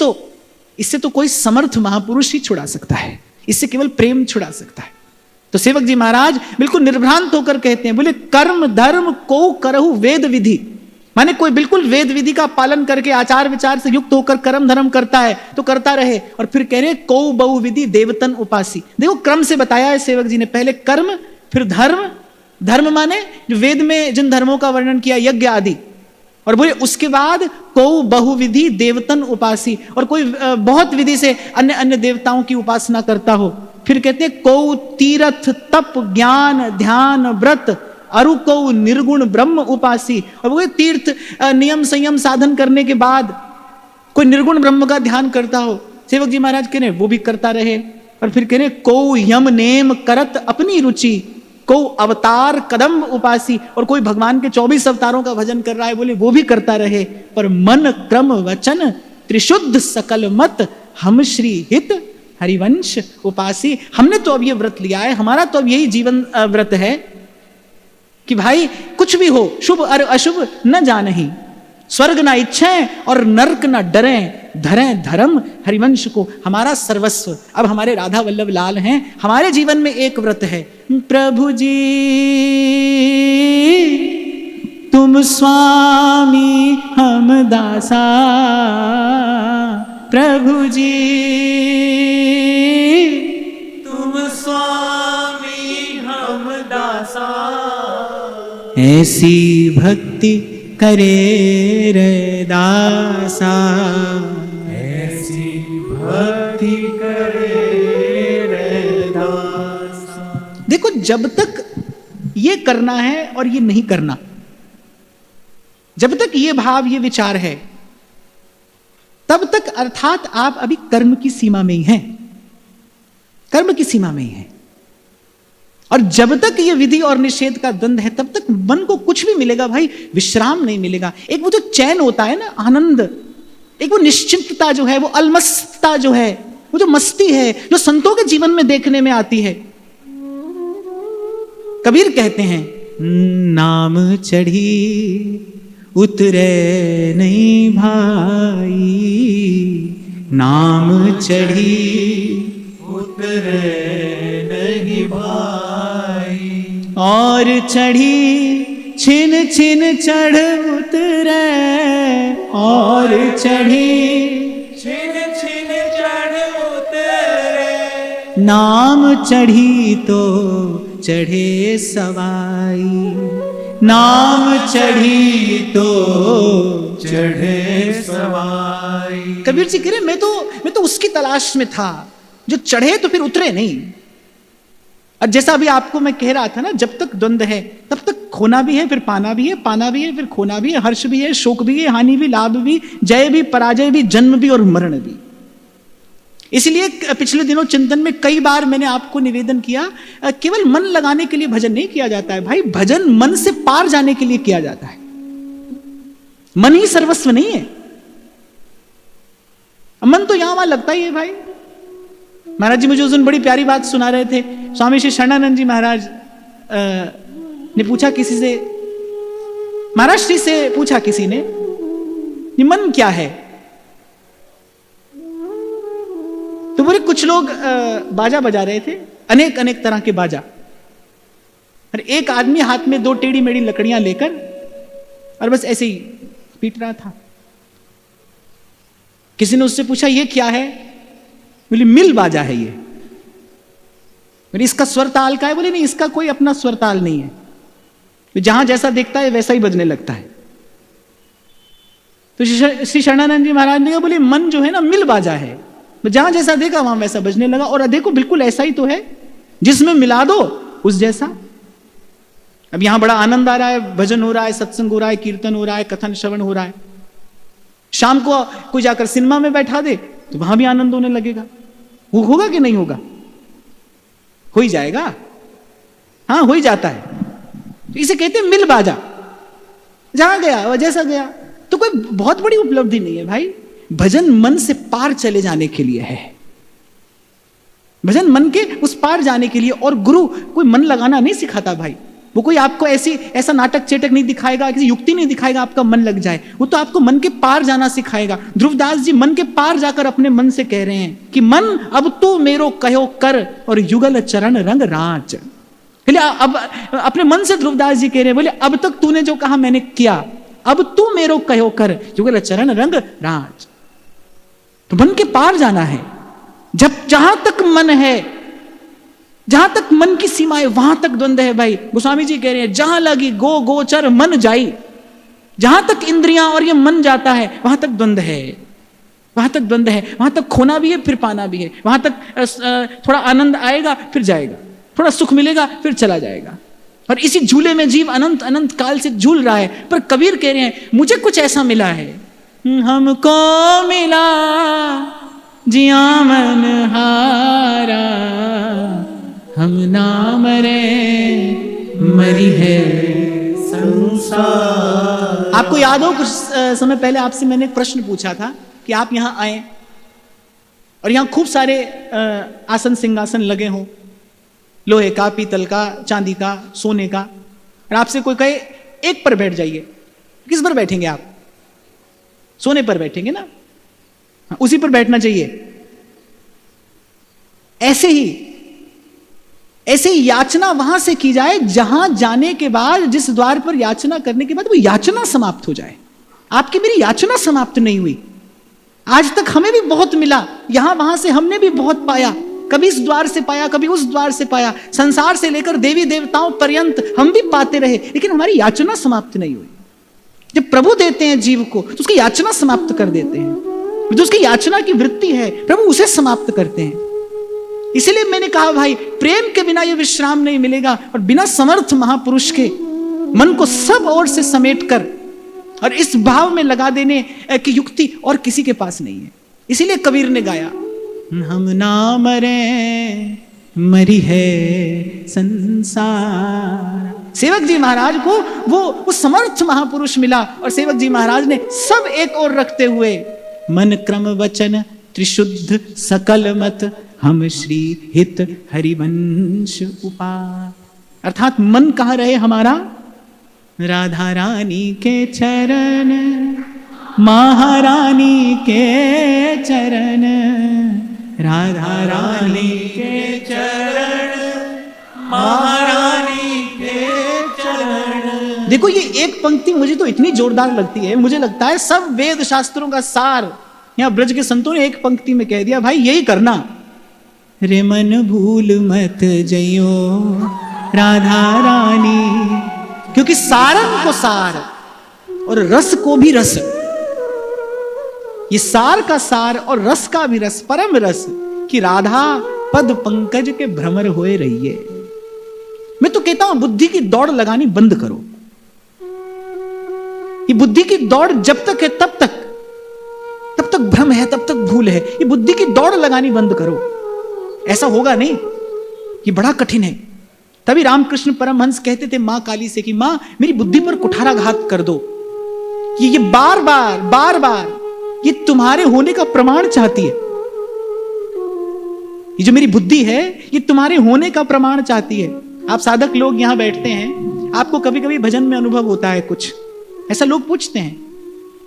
तो कोई समर्थ महापुरुष ही छुड़ा सकता है, इससे केवल प्रेम छुड़ा सकता है। तो सेवक जी महाराज बिल्कुल निर्भ्रांत होकर कहते हैं, बोले कर्म धर्म को करहु वेद विधि, माने कोई बिल्कुल वेद विधि का पालन करके आचार विचार से युक्त होकर कर्म धर्म करता है तो करता रहे। और फिर कह रहे कौ बहु विधि देवतन उपासी। देखो क्रम से बताया है सेवक जी ने, पहले कर्म फिर धर्म। धर्म माने जो वेद में जिन धर्मों का वर्णन किया, यज्ञ आदि, और बोले उसके बाद को बहुविधि देवतन उपासी, और कोई बहुत विधि से अन्य अन्य देवताओं की उपासना करता हो। फिर कहते हैं को तीर्थ तप ज्ञान ध्यान व्रत अरु को निर्गुण ब्रह्म उपासी, और वो तीर्थ नियम संयम साधन करने के बाद कोई निर्गुण ब्रह्म का ध्यान करता हो। सेवक जी महाराज कह रहे वो भी करता रहे। और फिर कह रहे को यम नेम करत अपनी रुचि, को अवतार कदम उपासी, और कोई भगवान के 24 अवतारों का भजन कर रहा है, बोले वो भी करता रहे। पर मन क्रम वचन त्रिशुद्ध सकल मत हम श्री हित हरिवंश उपासी। हमने तो अब ये व्रत लिया है, हमारा तो अब यही जीवन व्रत है कि भाई कुछ भी हो शुभ और अशुभ न जानहि, स्वर्ग ना इच्छाएं और नरक ना डरें, धरें धर्म हरिवंश को हमारा सर्वस्व। अब हमारे राधा वल्लभ लाल हैं, हमारे जीवन में एक व्रत है, प्रभु जी तुम स्वामी हम दासा, प्रभु जी तुम स्वामी हम दासा, ऐसी भक्ति करे रे दासा, ऐसी भक्ति करे रे दासा। देखो जब तक ये करना है और ये नहीं करना, जब तक ये भाव ये विचार है, तब तक अर्थात आप अभी कर्म की सीमा में ही हैं, कर्म की सीमा में ही हैं। और जब तक ये विधि और निषेध का द्वंद है, तब तक मन को कुछ भी मिलेगा भाई, विश्राम नहीं मिलेगा। एक वो जो चैन होता है ना, आनंद, एक वो निश्चिंतता जो है, वो अलमस्तता जो है, वो जो मस्ती है, जो संतों के जीवन में देखने में आती है। कबीर कहते हैं नाम चढ़ी उतरे नहीं भाई, नाम चढ़ी उतरे नहीं भाई, और चढ़ी छिन छिन चढ़ उतरे, और चढ़ी छिन छिन चढ़ उतरे, नाम चढ़ी तो चढ़े सवाई, नाम चढ़ी तो चढ़े सवाई। कबीर जी कह रहे मैं तो उसकी तलाश में था जो चढ़े तो फिर उतरे नहीं। और जैसा अभी आपको मैं कह रहा था ना, जब तक द्वंद है तब तक खोना भी है, फिर पाना भी है, पाना भी है, फिर खोना भी है, हर्ष भी है, शोक भी है, हानि भी, लाभ भी, जय भी, पराजय भी, जन्म भी और मरण भी। इसलिए पिछले दिनों चिंतन में कई बार मैंने आपको निवेदन किया, केवल मन लगाने के लिए भजन नहीं किया जाता है भाई, भजन मन से पार जाने के लिए किया जाता है। मन ही सर्वस्व नहीं है, मन तो यहां वहां लगता ही है भाई। महाराज जी मुझे उस दिन बड़ी प्यारी बात सुना रहे थे। स्वामी श्री शरणानंद जी महाराज ने पूछा किसी से, महाराज श्री से पूछा किसी ने, ये मन क्या है? तो बोले कुछ लोग बाजा बजा रहे थे, अनेक अनेक तरह के बाजा, और एक आदमी हाथ में 2 टेढ़ी मेढ़ी लकड़ियां लेकर और बस ऐसे ही पीट रहा था। किसी ने उससे पूछा ये क्या है? बोले मिल बाजा है ये। बोले इसका स्वर ताल का है? बोले नहीं, इसका कोई अपना स्वर ताल नहीं है, तो जहां जैसा देखता है वैसा ही बजने लगता है। तो श्री शरणानंद जी महाराज ने कहा बोले मन जो है ना मिल बाजा है, जहां जैसा देखा वहां वैसा बजने लगा। और देखो बिल्कुल ऐसा ही तो है, जिसमें मिला दो उस जैसा। अब यहां बड़ा आनंद आ रहा है, भजन हो रहा है, सत्संग हो रहा है, कीर्तन हो रहा है, कथन श्रवण हो रहा है। शाम को कोई जाकर सिनेमा में बैठा दे तो वहां भी आनंद होने लगेगा। वो होगा कि नहीं होगा? हो ही जाएगा, हाँ हो ही जाता है। तो इसे कहते हैं मिल बाजा, जहां गया वह जैसा गया। तो कोई बहुत बड़ी उपलब्धि नहीं है भाई, भजन मन से पार चले जाने के लिए है, भजन मन के उस पार जाने के लिए। और गुरु कोई मन लगाना नहीं सिखाता भाई, वो कोई आपको ऐसा नाटक चेटक नहीं दिखाएगा, किसी युक्ति नहीं दिखाएगा आपका मन लग जाए। वो तो आपको मन के पार जाना सिखाएगा। ध्रुवदास जी मन के पार जाकर अपने मन से कह रहे हैं कि मन अब तू मेरो कहो कर और युगल चरण रंग राज। अब अपने मन से ध्रुवदास जी कह रहे हैं, बोले अब तक तूने जो कहा मैंने किया, अब तू मेरो कहो कर युगल चरण रंग राज। तो मन के पार जाना है। जब जहां तक मन है, जहां तक मन की सीमा है, वहां तक द्वंद है भाई। गोस्वामी जी कह रहे हैं जहां लगी गो गोचर मन जाई। जहां तक इंद्रियां और ये मन जाता है वहां तक द्वंद्व है, वहां तक द्वंद्व है, वहां तक खोना भी है फिर पाना भी है, वहां तक थोड़ा आनंद आएगा फिर जाएगा, थोड़ा सुख मिलेगा फिर चला जाएगा। और इसी झूले में जीव अनंत अनंत काल से झूल रहा है। पर कबीर कह रहे हैं मुझे कुछ ऐसा मिला है, हमको मिला जिया मन हारा, हम ना मरे मरी है संसार। आपको याद हो कुछ समय पहले आपसे मैंने एक प्रश्न पूछा था कि आप यहां आए और यहां खूब सारे आसन सिंहासन लगे हों, लोहे का, पीतल का, चांदी का, सोने का, और आपसे कोई कहे एक पर बैठ जाइए, किस पर बैठेंगे आप? सोने पर बैठेंगे ना, उसी पर बैठना चाहिए। ऐसे ही याचना वहां से की जाए जहां जाने के बाद, जिस द्वार पर याचना करने के बाद वो याचना समाप्त हो जाए। आपकी मेरी याचना समाप्त नहीं हुई। आज तक हमें भी बहुत मिला, यहां वहां से हमने भी बहुत पाया, कभी इस द्वार से पाया, कभी उस द्वार से पाया, संसार से लेकर देवी देवताओं पर्यंत हम भी पाते रहे, लेकिन हमारी याचना समाप्त नहीं हुई। जब प्रभु देते हैं जीव को तो उसकी याचना समाप्त कर देते हैं, जो उसकी याचना की वृत्ति है प्रभु उसे समाप्त करते हैं। इसलिए मैंने कहा भाई प्रेम के बिना यह विश्राम नहीं मिलेगा, और बिना समर्थ महापुरुष के मन को सब ओर से समेट कर और इस भाव में लगा देने की युक्ति और किसी के पास नहीं है। इसीलिए कबीर ने गाया, हम ना मरे मरी है संसार। सेवक जी महाराज को वो समर्थ महापुरुष मिला, और सेवक जी महाराज ने सब एक ओर रखते हुए मन क्रम वचन त्रिशुद्ध सकल मत हम श्री हित हरिवंश उपाय। अर्थात मन कहाँ रहे हमारा? राधा रानी के चरण, महारानी के चरण, राधा रानी के चरण, महारानी के चरण। देखो ये एक पंक्ति मुझे तो इतनी जोरदार लगती है, मुझे लगता है सब वेद शास्त्रों का सार यहां ब्रज के संतों ने एक पंक्ति में कह दिया, भाई यही करना। रे मन भूल मत जइयो राधा रानी, क्योंकि सारन को सार और रस को भी रस, ये सार का सार और रस का भी रस, परम रस कि राधा पद पंकज के भ्रमर होए रहिए। मैं तो कहता हूं बुद्धि की दौड़ लगानी बंद करो। ये बुद्धि की दौड़ जब तक है तब तक भ्रम है, तब तक भूल है। ये बुद्धि की दौड़ लगानी बंद करो। ऐसा होगा नहीं, ये बड़ा कठिन है। तभी रामकृष्ण परमहंस कहते थे मां काली से कि मां मेरी बुद्धि पर कुठाराघात कर दो। ये बार बार ये तुम्हारे होने का प्रमाण चाहती है। ये जो मेरी बुद्धि है ये तुम्हारे होने का प्रमाण चाहती है। आप साधक लोग यहां बैठते हैं, आपको कभी कभी भजन में अनुभव होता है कुछ, ऐसा लोग पूछते हैं,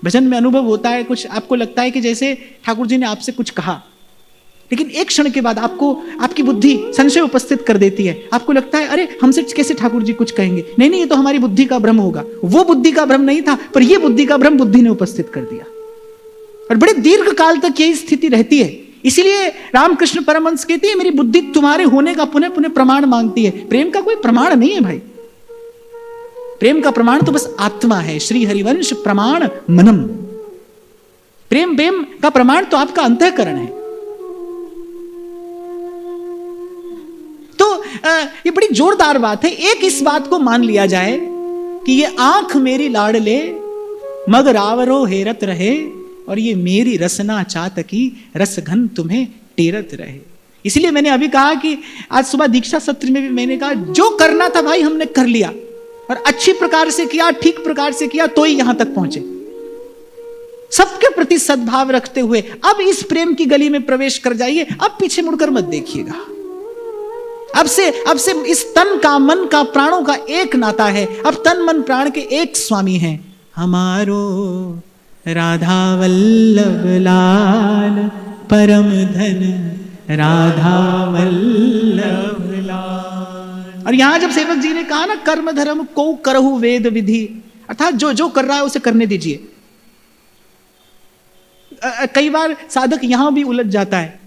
भजन में अनुभव होता है कुछ, आपको लगता है कि जैसे ठाकुर जी ने आपसे कुछ कहा, लेकिन एक क्षण के बाद आपको आपकी बुद्धि संशय उपस्थित कर देती है। आपको लगता है अरे हमसे कैसे ठाकुर जी कुछ कहेंगे, नहीं ये तो हमारी बुद्धि का भ्रम होगा। वो बुद्धि का भ्रम नहीं था, पर यह बुद्धि का भ्रम बुद्धि ने उपस्थित कर दिया, और बड़े दीर्घ काल तक यही स्थिति रहती है। इसीलिए रामकृष्ण परमहंस कहते हैं मेरी बुद्धि तुम्हारे होने का पुनः पुनः प्रमाण मांगती है। प्रेम का कोई प्रमाण नहीं है भाई, प्रेम का प्रमाण तो बस आत्मा है। श्री हरिवंश प्रमाण मनम, प्रेम का प्रमाण तो आपका अंतःकरण है। तो ये बड़ी जोरदार बात है। एक इस बात को मान लिया जाए कि ये आंख मेरी लाडले मग रावरो हेरत रहे, और ये मेरी रसना चातकी रस घन तुम्हें टेरत रहे। इसलिए मैंने अभी कहा कि आज सुबह दीक्षा सत्र में भी मैंने कहा जो करना था भाई हमने कर लिया, और अच्छी प्रकार से किया, ठीक प्रकार से किया, तो ही यहां तक पहुंचे। सबके प्रति सद्भाव रखते हुए अब इस प्रेम की गली में प्रवेश कर जाइए। अब पीछे मुड़कर मत देखिएगा। अब से इस तन का, मन का, प्राणों का एक नाता है। अब तन मन प्राण के एक स्वामी हैं, हमारो राधा वल्लभ लाल परम धन राधा वल्लभ लाल। और यहां जब सेवक जी ने कहा ना कर्म धर्म को करहु वेद विधि, अर्थात जो कर रहा है उसे करने दीजिए। कई बार साधक यहां भी उलझ जाता है,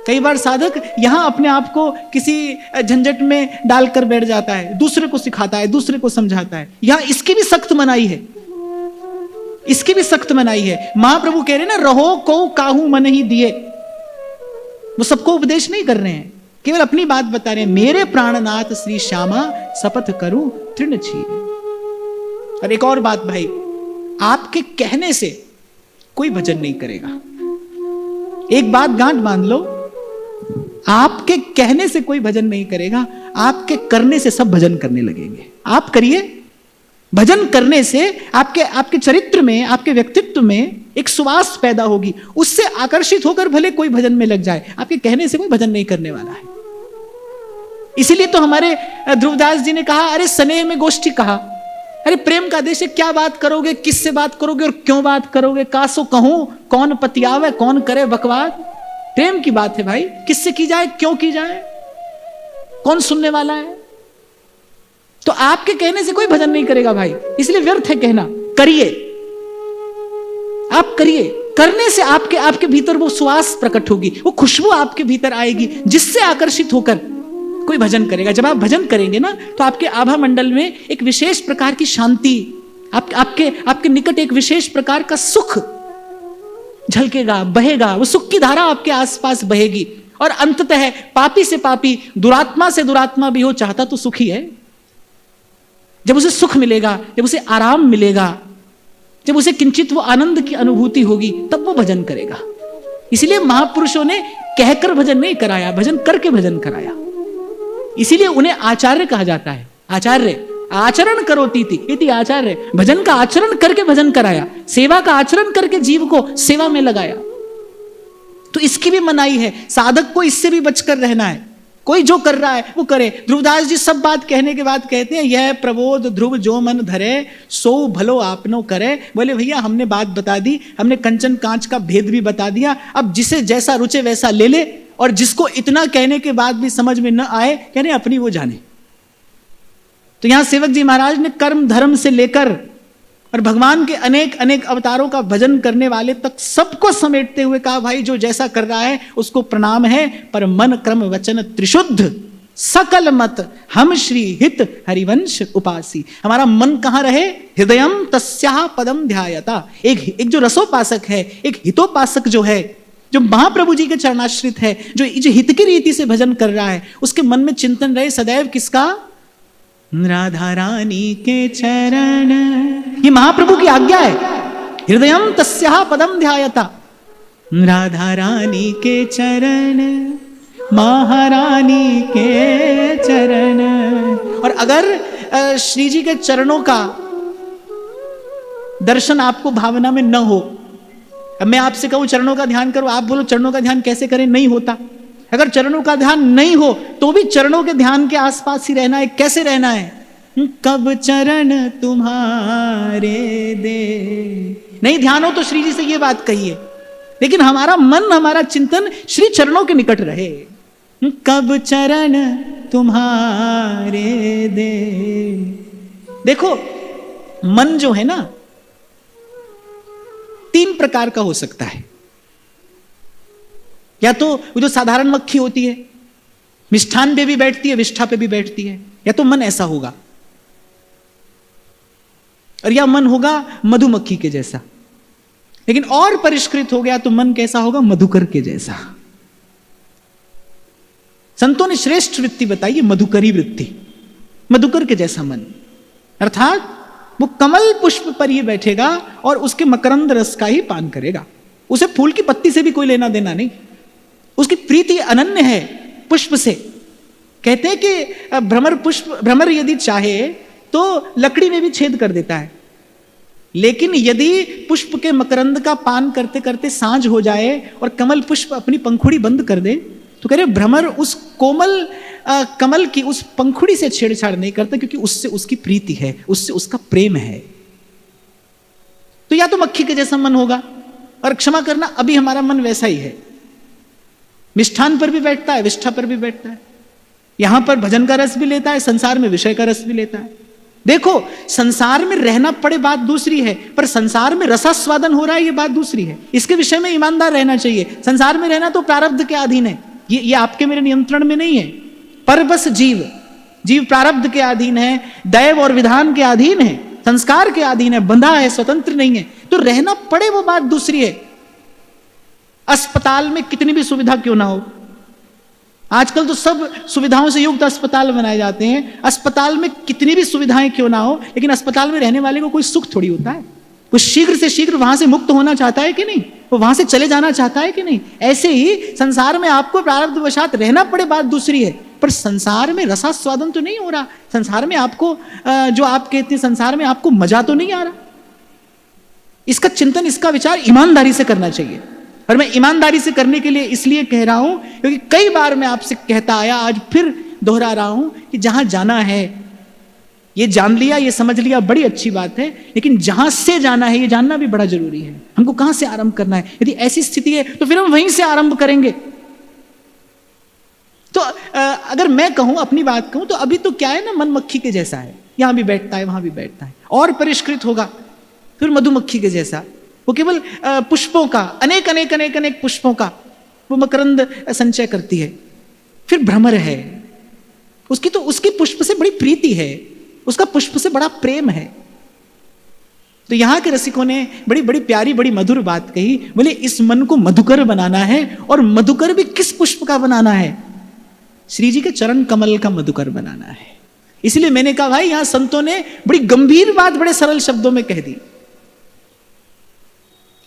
कई बार साधक यहां अपने आप को किसी झंझट में डालकर बैठ जाता है, दूसरे को सिखाता है, दूसरे को समझाता है। यहां इसकी भी सख्त मनाही है इसकी भी सख्त मनाही है। महाप्रभु कह रहे हैं ना, रहो को काहू मन ही दिए। वो सबको उपदेश नहीं कर रहे हैं, केवल अपनी बात बता रहे हैं। मेरे प्राणनाथ श्री श्यामा शपथ करूं तृण छीए। और एक और बात भाई, आपके कहने से कोई भजन नहीं करेगा। एक बात गांठ बांध लो, आपके कहने से कोई भजन नहीं करेगा, आपके करने से सब भजन करने लगेंगे। आप करिए, भजन करने से आपके चरित्र में, आपके व्यक्तित्व में एक सुवास पैदा होगी, उससे आकर्षित होकर भले कोई भजन में लग जाए, आपके कहने से कोई भजन नहीं करने वाला है। इसीलिए तो हमारे ध्रुवदास जी ने कहा, अरे स्नेह में गोष्ठी कहा, अरे प्रेम का देश है, क्या बात करोगे, किससे बात करोगे और क्यों बात करोगे, कासो कहूं कौन पतियावे कौन करे बकवाद। प्रेम की बात है भाई, किससे की जाए, क्यों की जाए, कौन सुनने वाला है। तो आपके कहने से कोई भजन नहीं करेगा भाई, इसलिए व्यर्थ है कहना। करिए, आप करिए, करने से आपके भीतर वो सुवास प्रकट होगी, वो खुशबू आपके भीतर आएगी, जिससे आकर्षित होकर कोई भजन करेगा। जब आप भजन करेंगे ना, तो आपके आभा मंडल में एक विशेष प्रकार की शांति, आपके निकट एक विशेष प्रकार का सुख झलकेगा, बहेगा। वो सुख की धारा आपके आसपास बहेगी। और अंततः पापी से पापी, दुरात्मा से दुरात्मा भी हो, चाहता तो सुख ही है। जब उसे सुख मिलेगा, जब उसे आराम मिलेगा, जब उसे किंचित वो आनंद की अनुभूति होगी, तब वो भजन करेगा। इसीलिए महापुरुषों ने कहकर भजन नहीं कराया, भजन करके भजन कराया। इसीलिए उन्हें आचार्य कहा जाता है। आचार्य, आचरण करोति इति आचार्य। भजन का आचरण करके भजन कराया, सेवा का आचरण करके जीव को सेवा में लगाया। तो इसकी भी मनाही है, साधक को इससे भी बचकर रहना है। कोई जो कर रहा है वो करे। ध्रुवदास जी सब बात कहने के बाद कहते हैं, यह प्रबोध ध्रुव जो मन धरे, सो भलो आपनो करे। बोले भैया हमने बात बता दी, हमने कंचन कांच का भेद भी बता दिया, अब जिसे जैसा रुचे वैसा ले ले, और जिसको इतना कहने के बाद भी समझ में न आए, कहने अपनी वो जाने। तो यहां सेवक जी महाराज ने कर्म धर्म से लेकर और भगवान के अनेक अनेक अवतारों का भजन करने वाले तक सबको समेटते हुए कहा, भाई जो जैसा कर रहा है उसको प्रणाम है, पर मन क्रम वचन त्रिशुद्ध सकल मत हम श्री हित हरिवंश उपासी। हमारा मन कहां रहे, हृदयम तस्याः पदम ध्यायता। एक जो रसोपासक है, एक हितोपासक जो है, जो महाप्रभु जी के चरणाश्रित है, जो हित की रीति से भजन कर रहा है, उसके मन में चिंतन रहे सदैव किसका, राधा रानी के चरण। ये महाप्रभु की आज्ञा है, हृदयम तस्याः पदम ध्यायता। राधा रानी के चरण, महारानी के चरण। और अगर श्री जी के चरणों का दर्शन आपको भावना में न हो, अब मैं आपसे कहूं चरणों का ध्यान करो, आप बोलो चरणों का ध्यान कैसे करें, नहीं होता। अगर चरणों का ध्यान नहीं हो तो भी चरणों के ध्यान के आसपास ही रहना है। कैसे रहना है, कब चरण तुम्हारे दे। नहीं ध्यान हो तो श्री जी से ये बात कहिए, लेकिन हमारा मन, हमारा चिंतन श्री चरणों के निकट रहे। कब चरण तुम्हारे दे। देखो मन जो है ना, 3 प्रकार का हो सकता है। या तो वो जो साधारण मक्खी होती है, मिष्ठान पे भी बैठती है, विष्ठा पे भी बैठती है, या तो मन ऐसा होगा, और या मन होगा मधुमक्खी के जैसा। लेकिन और परिष्कृत हो गया तो मन कैसा होगा, मधुकर के जैसा। संतों ने श्रेष्ठ वृत्ति बताई, मधुकरी वृत्ति, मधुकर के जैसा मन। अर्थात वो कमल पुष्प पर ही बैठेगा और उसके मकरंद रस का ही पान करेगा। उसे फूल की पत्ती से भी कोई लेना देना नहीं, उसकी प्रीति अनन्य है पुष्प से। कहते हैं कि भ्रमर यदि चाहे तो लकड़ी में भी छेद कर देता है, लेकिन यदि पुष्प के मकरंद का पान करते करते सांझ हो जाए और कमल पुष्प अपनी पंखुड़ी बंद कर दे, तो कह रहे भ्रमर उस कोमल कमल की उस पंखुड़ी से छेड़छाड़ नहीं करता, क्योंकि उससे उसकी प्रीति है, उससे उसका प्रेम है। तो या तो मक्खी के जैसा मन होगा, और क्षमा करना अभी हमारा मन वैसा ही है, मिष्ठान पर भी बैठता है, विष्ठा पर भी बैठता है, यहां पर भजन का रस भी लेता है, संसार में विषय का रस भी लेता है। देखो संसार में रहना पड़े बात दूसरी है, पर संसार में रसास्वादन हो रहा है ये बात दूसरी है। इसके विषय में ईमानदार रहना चाहिए। संसार में रहना तो प्रारब्ध के अधीन है, ये आपके मेरे नियंत्रण में नहीं है। पर बस जीव प्रारब्ध के अधीन है, दैव और विधान के अधीन है, संस्कार के अधीन है, बंधा है, स्वतंत्र नहीं है। तो तो रहना पड़े वो बात दूसरी है। अस्पताल में कितनी भी सुविधा क्यों ना हो, आजकल तो सब सुविधाओं से युक्त अस्पताल बनाए जाते हैं, अस्पताल में कितनी भी सुविधाएं क्यों ना हो, लेकिन अस्पताल में रहने वाले को कोई सुख थोड़ी होता है। वो शीघ्र से शीघ्र वहां से मुक्त होना चाहता है कि नहीं, वो वहां से चले जाना चाहता है कि नहीं। ऐसे ही संसार में आपको प्रारब्धवशात रहना पड़े बात दूसरी है, पर संसार में रसास्वादन तो नहीं हो रहा, संसार में आपको जो आप कहते हैं संसार में आपको मजा तो नहीं आ रहा। इसका चिंतन, इसका विचार ईमानदारी से करना चाहिए। और मैं ईमानदारी से करने के लिए इसलिए कह रहा हूं क्योंकि कई बार मैं आपसे कहता आया, आज फिर दोहरा रहा हूं कि जहां जाना है ये जान लिया, ये समझ लिया, बड़ी अच्छी बात है, लेकिन जहां से जाना है ये जानना भी बड़ा जरूरी है। हमको कहां से आरंभ करना है, यदि ऐसी स्थिति है तो फिर हम वहीं से आरंभ करेंगे। तो अगर मैं कहूं, अपनी बात कहूं, तो अभी तो क्या है ना, मन मक्खी के जैसा है, यहां भी बैठता है वहां भी बैठता है, और परिष्कृत होगा फिर मधुमक्खी के जैसा, वो केवल पुष्पों का, अनेक अनेक अनेक अनेक पुष्पों का वो मकरंद संचय करती है, फिर भ्रमर है, उसकी पुष्प से बड़ी प्रीति है, उसका पुष्प से बड़ा प्रेम है। तो यहां के रसिकों ने बड़ी बड़ी प्यारी बड़ी मधुर बात कही, बोले इस मन को मधुकर बनाना है, और मधुकर भी किस पुष्प का बनाना है, श्री जी के चरण कमल का मधुकर बनाना है। इसलिए मैंने कहा भाई यहां संतों ने बड़ी गंभीर बात बड़े सरल शब्दों में कह दी।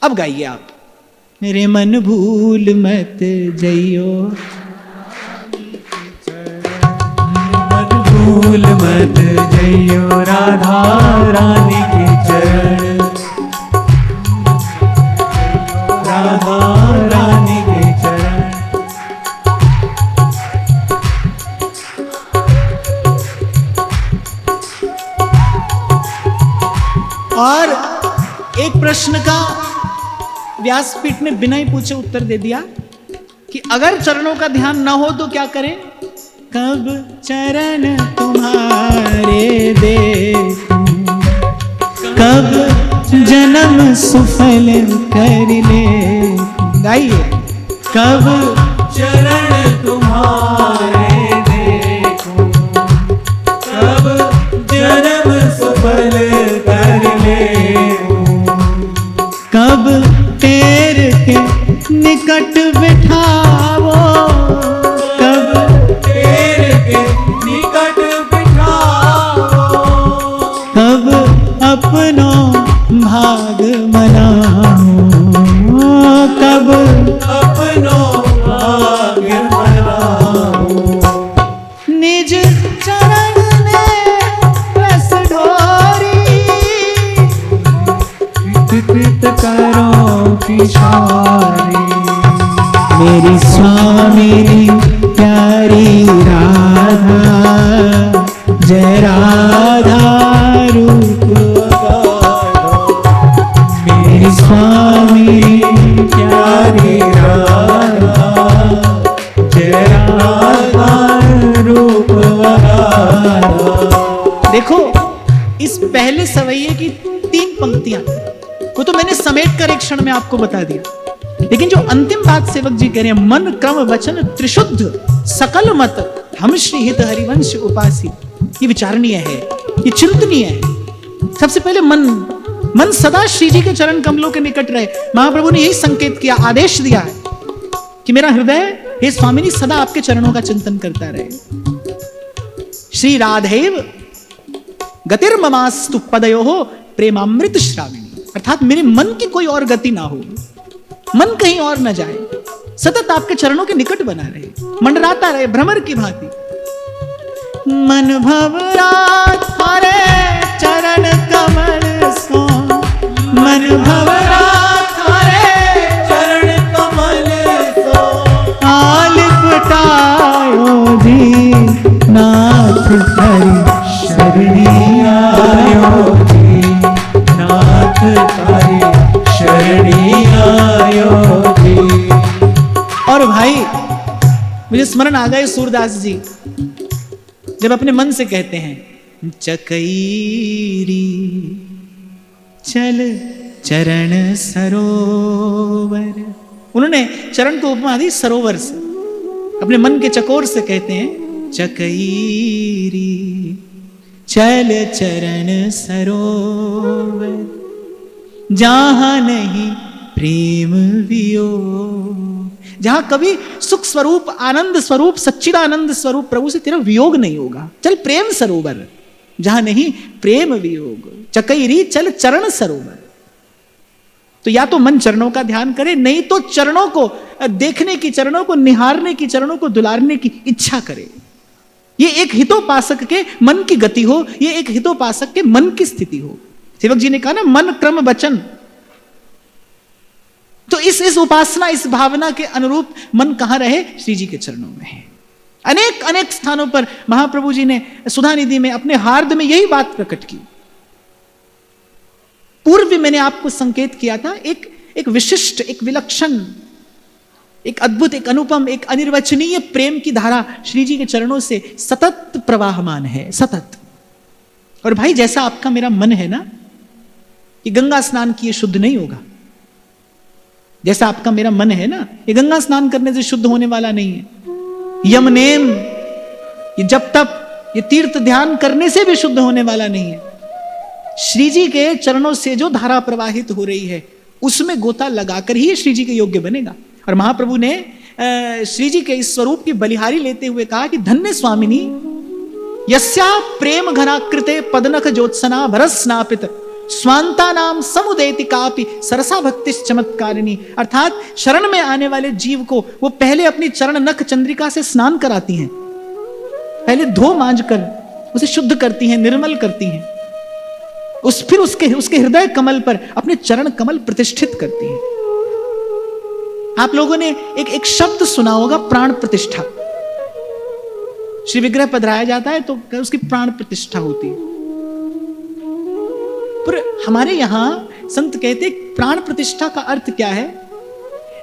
अब गाइए आप, मेरे मन भूल मत जइयो, मन भूल मत जइयो राधा रानी के चरण, राधा रानी के चरण। और एक प्रश्न का व्यासपीठ ने बिना ही पूछे उत्तर दे दिया कि अगर चरणों का ध्यान ना हो तो क्या करें, कब चरण तुम्हारे देखूं, कब जन्म सुफल कर ले। गाइए, कब चरण तुम्हारे देखूं, कब जन्म सुफल कर ले, कब तेर के निकट बिठावो, कब तेरे के निकट बिठाओ, कब अपनो भाग मनाओ, कब अपनो भाग्य बनाओ। निज चरण में रस ढोरी, कृत करो किशोरी, मेरी स्वामी प्यारी राधा, जय राधा रूप गाओ। मेरी स्वामी प्यारी राधा, जय राधा रूप गाओ। देखो इस पहले सवैये की 3 पंक्तियां वो तो मैंने समेट कर एक क्षण में आपको बता दिया, लेकिन जो अंतिम बात सेवक जी कह रहे हैं, मन क्रम वचन त्रिशुद्ध सकल मत हम श्री हित हरिवंश उपासी, ये विचारणीय है, ये चिंतनीय है। सबसे पहले मन सदा श्री जी के चरण कमलों के निकट रहे। महाप्रभु ने यही संकेत किया, आदेश दिया है कि मेरा हृदय हे स्वामिनी सदा आपके चरणों का चिंतन करता रहे। श्री राधेव गतिर्ममास्तु पदयोः प्रेमामृत श्राविणी, अर्थात मेरे मन की कोई और गति ना हो, मन कहीं और न जाए, सतत आपके चरणों के निकट बना रहे, मंडराता रहे भ्रमर की भांति। मन भवरा थारे चरण कमल सो, मन भवरा थारे चरण कमल सो, आलिपटायो जी नाथ हरि शरणी आयो जी नाथ हरि शरणी आयो जी। और भाई मुझे स्मरण आ गए सूरदास जी जब अपने मन से कहते हैं, चकैरी चल चरण सरोवर। उन्होंने चरण को उपमा दी सरोवर से, अपने मन के चकोर से कहते हैं, चकैरी चल चरण सरोवर। जहां नहीं प्रेम वियोग, जहां कभी सुख स्वरूप, आनंद स्वरूप, सच्चिदानंद स्वरूप प्रभु से तेरा वियोग नहीं होगा। चल प्रेम सरोवर, जहां नहीं प्रेम वियोग, चकैरी चल चरण सरोवर। तो या तो मन चरणों का ध्यान करे, नहीं तो चरणों को देखने की, चरणों को निहारने की, चरणों को दुलारने की इच्छा करे। ये एक हितोपासक के मन की गति हो, ये एक हितोपासक के मन की स्थिति हो। सेवक जी ने कहा ना, मन क्रम वचन। तो इस उपासना, इस भावना के अनुरूप मन कहां रहे? श्री जी के चरणों में है। अनेक अनेक स्थानों पर महाप्रभु जी ने सुधा निधि में, अपने हार्द में यही बात प्रकट की। पूर्व भी मैंने आपको संकेत किया था, एक विशिष्ट, एक विलक्षण, एक अद्भुत, एक अनुपम, एक अनिर्वचनीय प्रेम की धारा श्री जी के चरणों से सतत प्रवाहमान है, सतत। और भाई, जैसा आपका मेरा मन है ना, ये गंगा स्नान किए शुद्ध नहीं होगा। जैसा आपका मेरा मन है ना, ये गंगा स्नान करने से शुद्ध होने वाला नहीं है। यमनेम, ये जब तप, ये तीर्थ ध्यान करने से भी शुद्ध होने वाला नहीं है। श्री जी के चरणों से जो धारा प्रवाहित हो रही है, उसमें गोता लगाकर ही श्री जी के योग्य बनेगा। और महाप्रभु ने श्री जी के इस स्वरूप की बलिहारी लेते हुए कहा कि धन्य स्वामिनी यस्या प्रेम घनाकृते पदनख ज्योत्सना भरस्नापित स्वांता नाम समुदेति कापि सरसा भक्ति चमत्कारिणी। अर्थात शरण में आने वाले जीव को वो पहले अपनी चरण नख चंद्रिका से स्नान कराती हैं, पहले धो मांझ कर उसे शुद्ध करती हैं, निर्मल करती हैं। फिर उसके हृदय कमल पर अपने चरण कमल प्रतिष्ठित करती हैं। आप लोगों ने एक शब्द सुना होगा, प्राण प्रतिष्ठा। श्री विग्रह पधराया जाता है तो उसकी प्राण प्रतिष्ठा होती है। पर हमारे यहां संत कहते प्राण प्रतिष्ठा का अर्थ क्या है?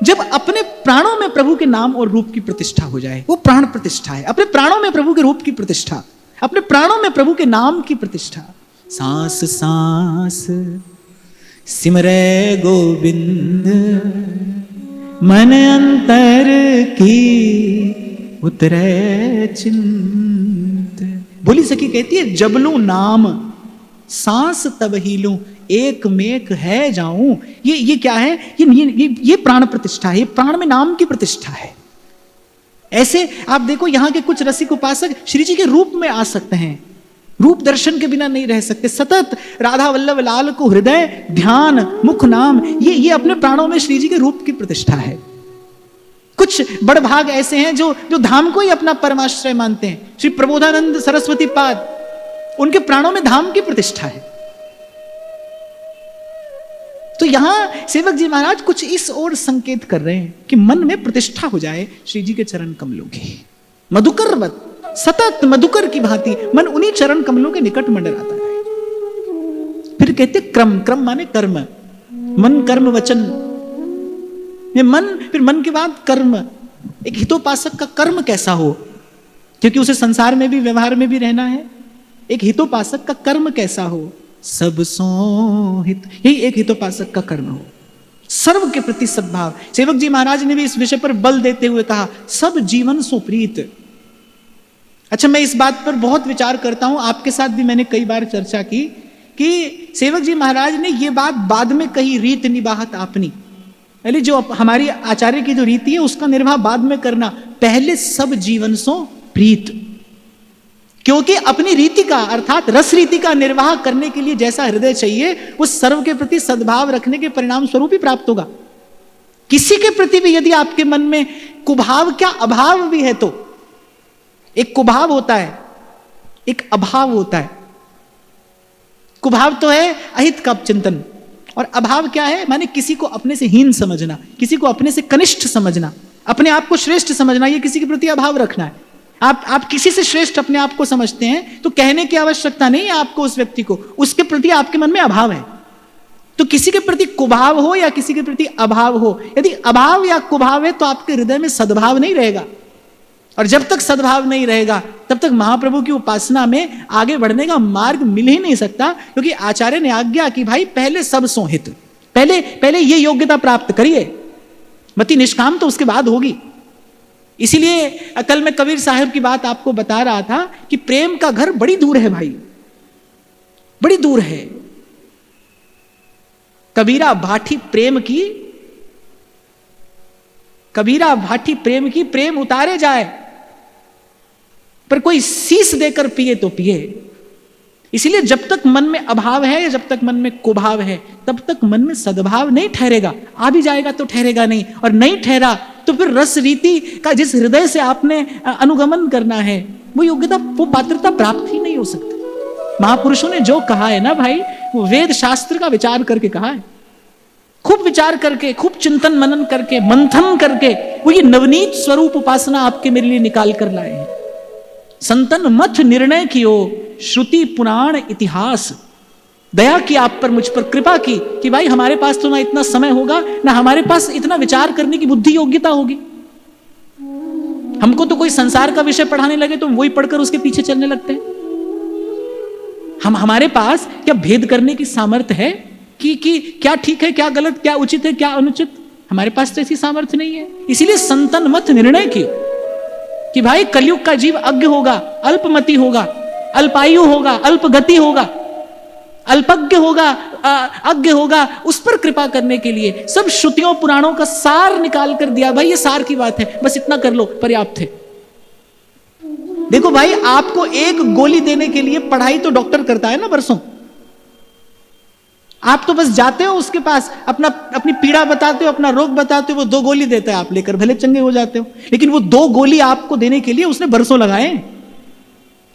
जब अपने प्राणों में प्रभु के नाम और रूप की प्रतिष्ठा हो जाए, वो प्राण प्रतिष्ठा है। अपने प्राणों में प्रभु के रूप की प्रतिष्ठा, अपने प्राणों में प्रभु के नाम की प्रतिष्ठा। सांस सांस सिमरे गोविंद, मन अंतर की उतरे चिंत। बोली सखी कहती है, जब लूं नाम सांस तब ही लूं, एक मेक है जाऊं। ये क्या है? ये प्राण प्रतिष्ठा है, ये प्राण में नाम की प्रतिष्ठा है। ऐसे आप देखो, यहां के कुछ रसिक उपासक श्री जी के रूप में आ सकते हैं, रूप दर्शन के बिना नहीं रह सकते। सतत राधा वल्लभ लाल को हृदय, ध्यान, मुख नाम, ये अपने प्राणों में श्री जी के रूप की प्रतिष्ठा है। कुछ बड़ भाग ऐसे हैं जो धाम को ही अपना परमाश्रय मानते हैं। श्री प्रबोधानंद सरस्वती पाद, उनके प्राणों में धाम की प्रतिष्ठा है। तो यहां सेवक जी महाराज कुछ इस ओर संकेत कर रहे हैं कि मन में प्रतिष्ठा हो जाए श्री जी के चरण कमलों की। मधुकरवत, सतत मधुकर की भांति मन उन्हीं चरण कमलों के निकट मंडराता है। फिर कहते क्रम, क्रम माने कर्म, मन कर्म वचन। ये मन, फिर मन के बाद कर्म। एक हितोपासक का कर्म कैसा हो, क्योंकि उसे संसार में भी, व्यवहार में भी रहना है। एक हितोपासक का कर्म कैसा हो? सब सो हित, यही एक हितोपासक का कर्म हो। सर्व के प्रति सद्भाव। सेवक जी महाराज ने भी इस विषय पर बल देते हुए कहा, सब जीवन सो प्रीत। अच्छा, मैं इस बात पर बहुत विचार करता हूं, आपके साथ भी मैंने कई बार चर्चा की कि सेवक जी महाराज ने यह बात बाद में कही, रीत निबाहत आपनी। पहले जो हमारी आचार्य की जो रीति है उसका निर्वाह बाद में करना, पहले सब जीवन सो प्रीत। क्योंकि अपनी रीति का, अर्थात रस रीति का निर्वाह करने के लिए जैसा हृदय चाहिए, वो सर्व के प्रति सद्भाव रखने के परिणाम स्वरूप ही प्राप्त होगा। किसी के प्रति भी यदि आपके मन में कुभाव, क्या अभाव भी है, तो एक कुभाव होता है, एक अभाव होता है। कुभाव तो है अहित का चिंतन, और अभाव क्या है? माने किसी को अपने से हीन समझना, किसी को अपने से कनिष्ठ समझना, अपने आप को श्रेष्ठ समझना, ये किसी के प्रति अभाव रखना है। आप किसी से श्रेष्ठ अपने आप को समझते हैं तो कहने की आवश्यकता नहीं है आपको उस व्यक्ति को, उसके प्रति आपके मन में अभाव है। तो किसी के प्रति कुभाव हो या किसी के प्रति अभाव हो, यदि अभाव या कुभाव है तो आपके हृदय में सद्भाव नहीं रहेगा। और जब तक सद्भाव नहीं रहेगा तब तक महाप्रभु की उपासना में आगे बढ़ने का मार्ग मिल ही नहीं सकता। क्योंकि आचार्य ने आज्ञा की, भाई पहले सब सोहित, पहले ये योग्यता प्राप्त करिए, मति निष्काम तो उसके बाद होगी। इसीलिए कल मैं कबीर साहब की बात आपको बता रहा था कि प्रेम का घर बड़ी दूर है भाई, बड़ी दूर है। कबीरा भाठी प्रेम की, कबीरा भाठी प्रेम की, प्रेम उतारे जाए, पर कोई शीश देकर पिए तो पिए। इसीलिए जब तक मन में अभाव है, जब तक मन में कुभाव है, तब तक मन में सद्भाव नहीं ठहरेगा। आ भी जाएगा तो ठहरेगा नहीं, और नहीं ठहरा तो फिर रस रीति का जिस हृदय से आपने अनुगमन करना है, वो योग्यता, वो पात्रता प्राप्त ही नहीं हो सकती। महापुरुषों ने जो कहा है ना भाई, वो वेद शास्त्र का विचार करके कहा है, खूब विचार करके, खूब चिंतन मनन करके, मंथन करके, वो ये नवनीत स्वरूप उपासना आपके मेरे लिए निकाल कर लाए हैं। संतन मथ निर्णय कियो, श्रुति पुराण इतिहास, दया की आप पर, मुझ पर कृपा की कि भाई हमारे पास तो ना इतना समय होगा, ना हमारे पास इतना विचार करने की बुद्धि योग्यता होगी। हमको तो कोई संसार का विषय पढ़ाने लगे तो वही पढ़कर उसके पीछे चलने लगते हैं। हमारे पास क्या भेद करने की सामर्थ्य है कि क्या ठीक है, क्या गलत, क्या उचित है, क्या अनुचित? हमारे पास तो ऐसी सामर्थ्य नहीं है। इसीलिए संतन मत निर्णय किया कि भाई कलयुग का जीव अज्ञ होगा, अल्पमति होगा, अल्पायु होगा, अल्पगति होगा, अल्पज्ञ होगा, अज्ञ होगा, उस पर कृपा करने के लिए सब श्रुतियों पुराणों का सार निकाल कर दिया। भाई ये सार की बात है, बस इतना कर लो, पर्याप्त है। देखो भाई, आपको एक गोली देने के लिए पढ़ाई तो डॉक्टर करता है ना बरसों। आप तो बस जाते हो उसके पास, अपनी पीड़ा बताते हो, अपना रोग बताते हो, वो 2 गोली देता है, आप लेकर भले चंगे हो जाते हो। लेकिन वो 2 गोली आपको देने के लिए उसने बरसों लगाए,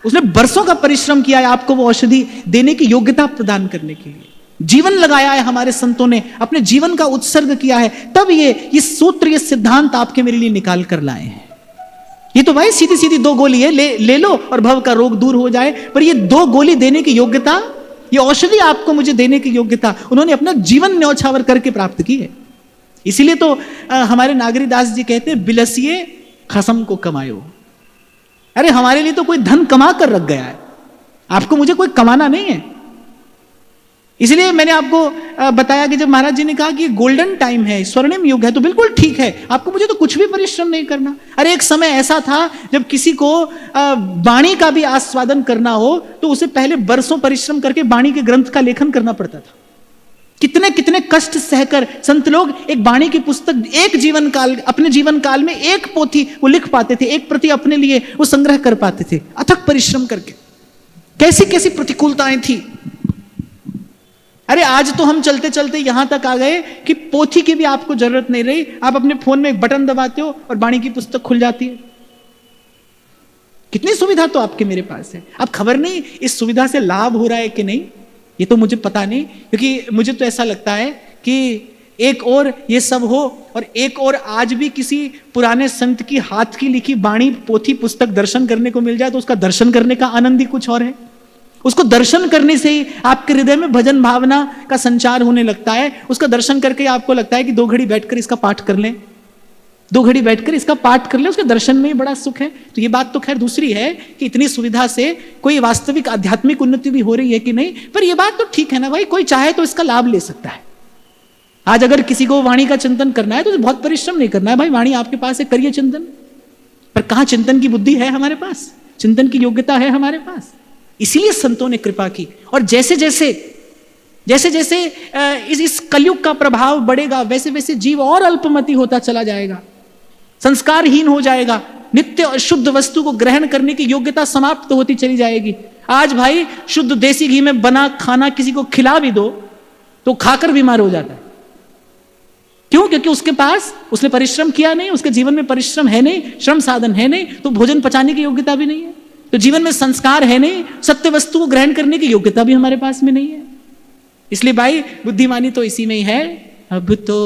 उसने बरसों का परिश्रम किया है आपको वो औषधि देने की योग्यता प्रदान करने के लिए। जीवन लगाया है हमारे संतों ने, अपने जीवन का उत्सर्ग किया है, तब ये सूत्र, ये सिद्धांत आपके मेरे लिए निकाल कर लाए हैं। ये तो भाई सीधी सीधी 2 गोली है, ले लो और भव का रोग दूर हो जाए। पर ये 2 गोली देने की योग्यता, ये औषधि आपको मुझे देने की योग्यता उन्होंने अपना जीवन न्यौछावर करके प्राप्त की है। इसीलिए तो हमारे नागरीदास जी कहते हैं, बिलसिए खसम को कमायो। अरे हमारे लिए तो कोई धन कमा कर रख गया है, आपको मुझे कोई कमाना नहीं है। इसलिए मैंने आपको बताया कि जब महाराज जी ने कहा कि गोल्डन टाइम है, स्वर्णिम युग है, तो बिल्कुल ठीक है, आपको मुझे तो कुछ भी परिश्रम नहीं करना। अरे एक समय ऐसा था जब किसी को वाणी का भी आस्वादन करना हो तो उसे पहले बरसों परिश्रम करके वाणी के ग्रंथ का लेखन करना पड़ता था। कितने कितने कष्ट सहकर संत लोग एक वाणी की पुस्तक, एक जीवन काल, अपने जीवन काल में एक पोथी वो लिख पाते थे, एक प्रति अपने लिए वो संग्रह कर पाते थे, अथक परिश्रम करके। कैसी कैसी प्रतिकूलताएं थी। अरे आज तो हम चलते चलते यहां तक आ गए कि पोथी की भी आपको जरूरत नहीं रही, आप अपने फोन में एक बटन दबाते हो और वाणी की पुस्तक खुल जाती है। कितनी सुविधा तो आपके मेरे पास है। अब खबर नहीं इस सुविधा से लाभ हो रहा है कि नहीं, ये तो मुझे पता नहीं, क्योंकि मुझे तो ऐसा लगता है कि एक और ये सब हो और एक और आज भी किसी पुराने संत की हाथ की लिखी वाणी पोथी पुस्तक दर्शन करने को मिल जाए तो उसका दर्शन करने का आनंद ही कुछ और है। उसको दर्शन करने से ही आपके हृदय में भजन भावना का संचार होने लगता है। उसका दर्शन करके आपको लगता है कि 2 घड़ी बैठकर इसका पाठ कर लें, 2 घड़ी बैठकर इसका पाठ कर लें, उसके दर्शन में ही बड़ा सुख है। तो ये बात तो खैर दूसरी है कि इतनी सुविधा से कोई वास्तविक आध्यात्मिक उन्नति भी हो रही है कि नहीं, पर यह बात तो ठीक है ना भाई, कोई चाहे तो इसका लाभ ले सकता है। आज अगर किसी को वाणी का चिंतन करना है तो बहुत परिश्रम नहीं करना है भाई, वाणी आपके पास है, करिए चिंतन। पर कहां चिंतन की बुद्धि है हमारे पास, चिंतन की योग्यता है हमारे पास। इसीलिए संतों ने कृपा की। और जैसे जैसे इस कलयुग का प्रभाव बढ़ेगा वैसे वैसे जीव और अल्पमति होता चला जाएगा, संस्कारहीन हो जाएगा, नित्य और शुद्ध वस्तु को ग्रहण करने की योग्यता समाप्त होती चली जाएगी। आज भाई शुद्ध देसी घी में बना खाना किसी को खिला भी दो तो खाकर बीमार हो जाता है। क्यों? क्योंकि उसके पास उसने परिश्रम किया नहीं, उसके जीवन में परिश्रम है नहीं, श्रम साधन है नहीं, तो भोजन पचाने की योग्यता भी नहीं है, तो जीवन में संस्कार है नहीं, सत्य वस्तु को ग्रहण करने की योग्यता भी हमारे पास में नहीं है। इसलिए भाई बुद्धिमानी तो इसी में ही है। अब तो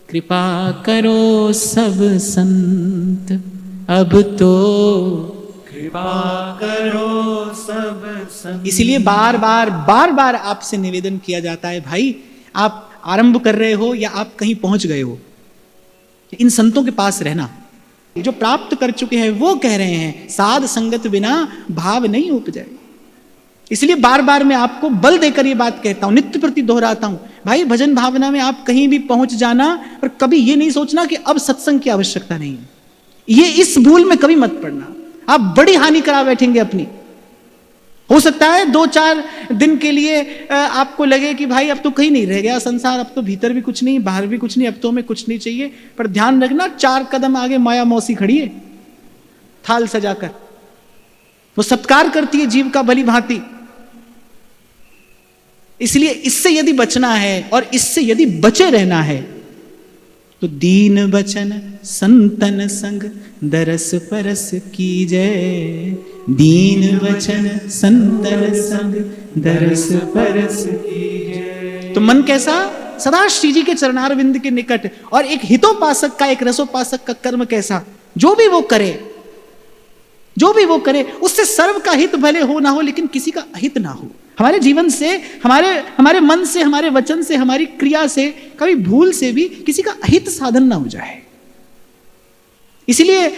कृपा करो सब संत, अब तो कृपा करो सब संत। इसलिए बार बार आपसे निवेदन किया जाता है, भाई आप आरंभ कर रहे हो या आप कहीं पहुंच गए हो, इन संतों के पास रहना। जो प्राप्त कर चुके हैं वो कह रहे हैं, साध संगत बिना भाव नहीं उपजे। इसलिए बार बार मैं आपको बल देकर ये बात कहता हूं, नित्य प्रति दोहराता हूं, भाई भजन भावना में आप कहीं भी पहुंच जाना, पर कभी ये नहीं सोचना कि अब सत्संग की आवश्यकता नहीं है। ये इस भूल में कभी मत पड़ना, आप बड़ी हानि करा बैठेंगे अपनी। हो सकता है 2-4 दिन के लिए आपको लगे कि भाई अब तो कहीं नहीं रह गया संसार, अब तो भीतर भी कुछ नहीं, बाहर भी कुछ नहीं, अब तो हमें कुछ नहीं चाहिए। पर ध्यान रखना, 4 कदम आगे माया मौसी खड़ी है थाल सजाकर, वो सत्कार करती है जीव का भली भांति। इसलिए इससे यदि बचना है और इससे यदि बचे रहना है तो दीन बचन संतन संग दरस परस कीजय, दीन वचन संतन संग दरस परस कीजय। तो मन कैसा? सदा श्री जी के चरणारविंद के निकट। और एक हितोपासक का, एक रसोपासक का कर्म कैसा? जो भी वो करे उससे सर्व का हित भले हो ना हो, लेकिन किसी का अहित ना हो। हमारे जीवन से, हमारे मन से, हमारे वचन से, हमारी क्रिया से कभी भूल से भी किसी का अहित साधन ना हो जाए। इसीलिए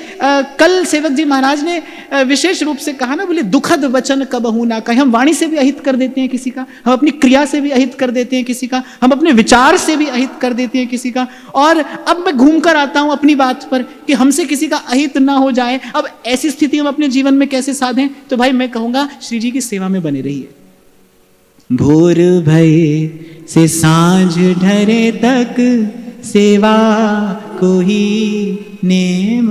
कल सेवक जी महाराज ने विशेष रूप से कहा ना, बोले दुखद वचन कबहू ना कहे। हम वाणी से भी अहित कर देते हैं किसी का, हम अपनी क्रिया से भी अहित कर देते हैं किसी का, हम अपने विचार से भी अहित कर देते हैं किसी का। और अब मैं घूम कर आता हूं अपनी बात पर कि हमसे किसी का अहित ना हो जाए। अब ऐसी स्थिति हम अपने जीवन में कैसे साधें? तो भाई मैं कहूंगा श्री जी की सेवा में बने रहिए। भोर भये से सांझ ढरे तक सेवा को ही नेम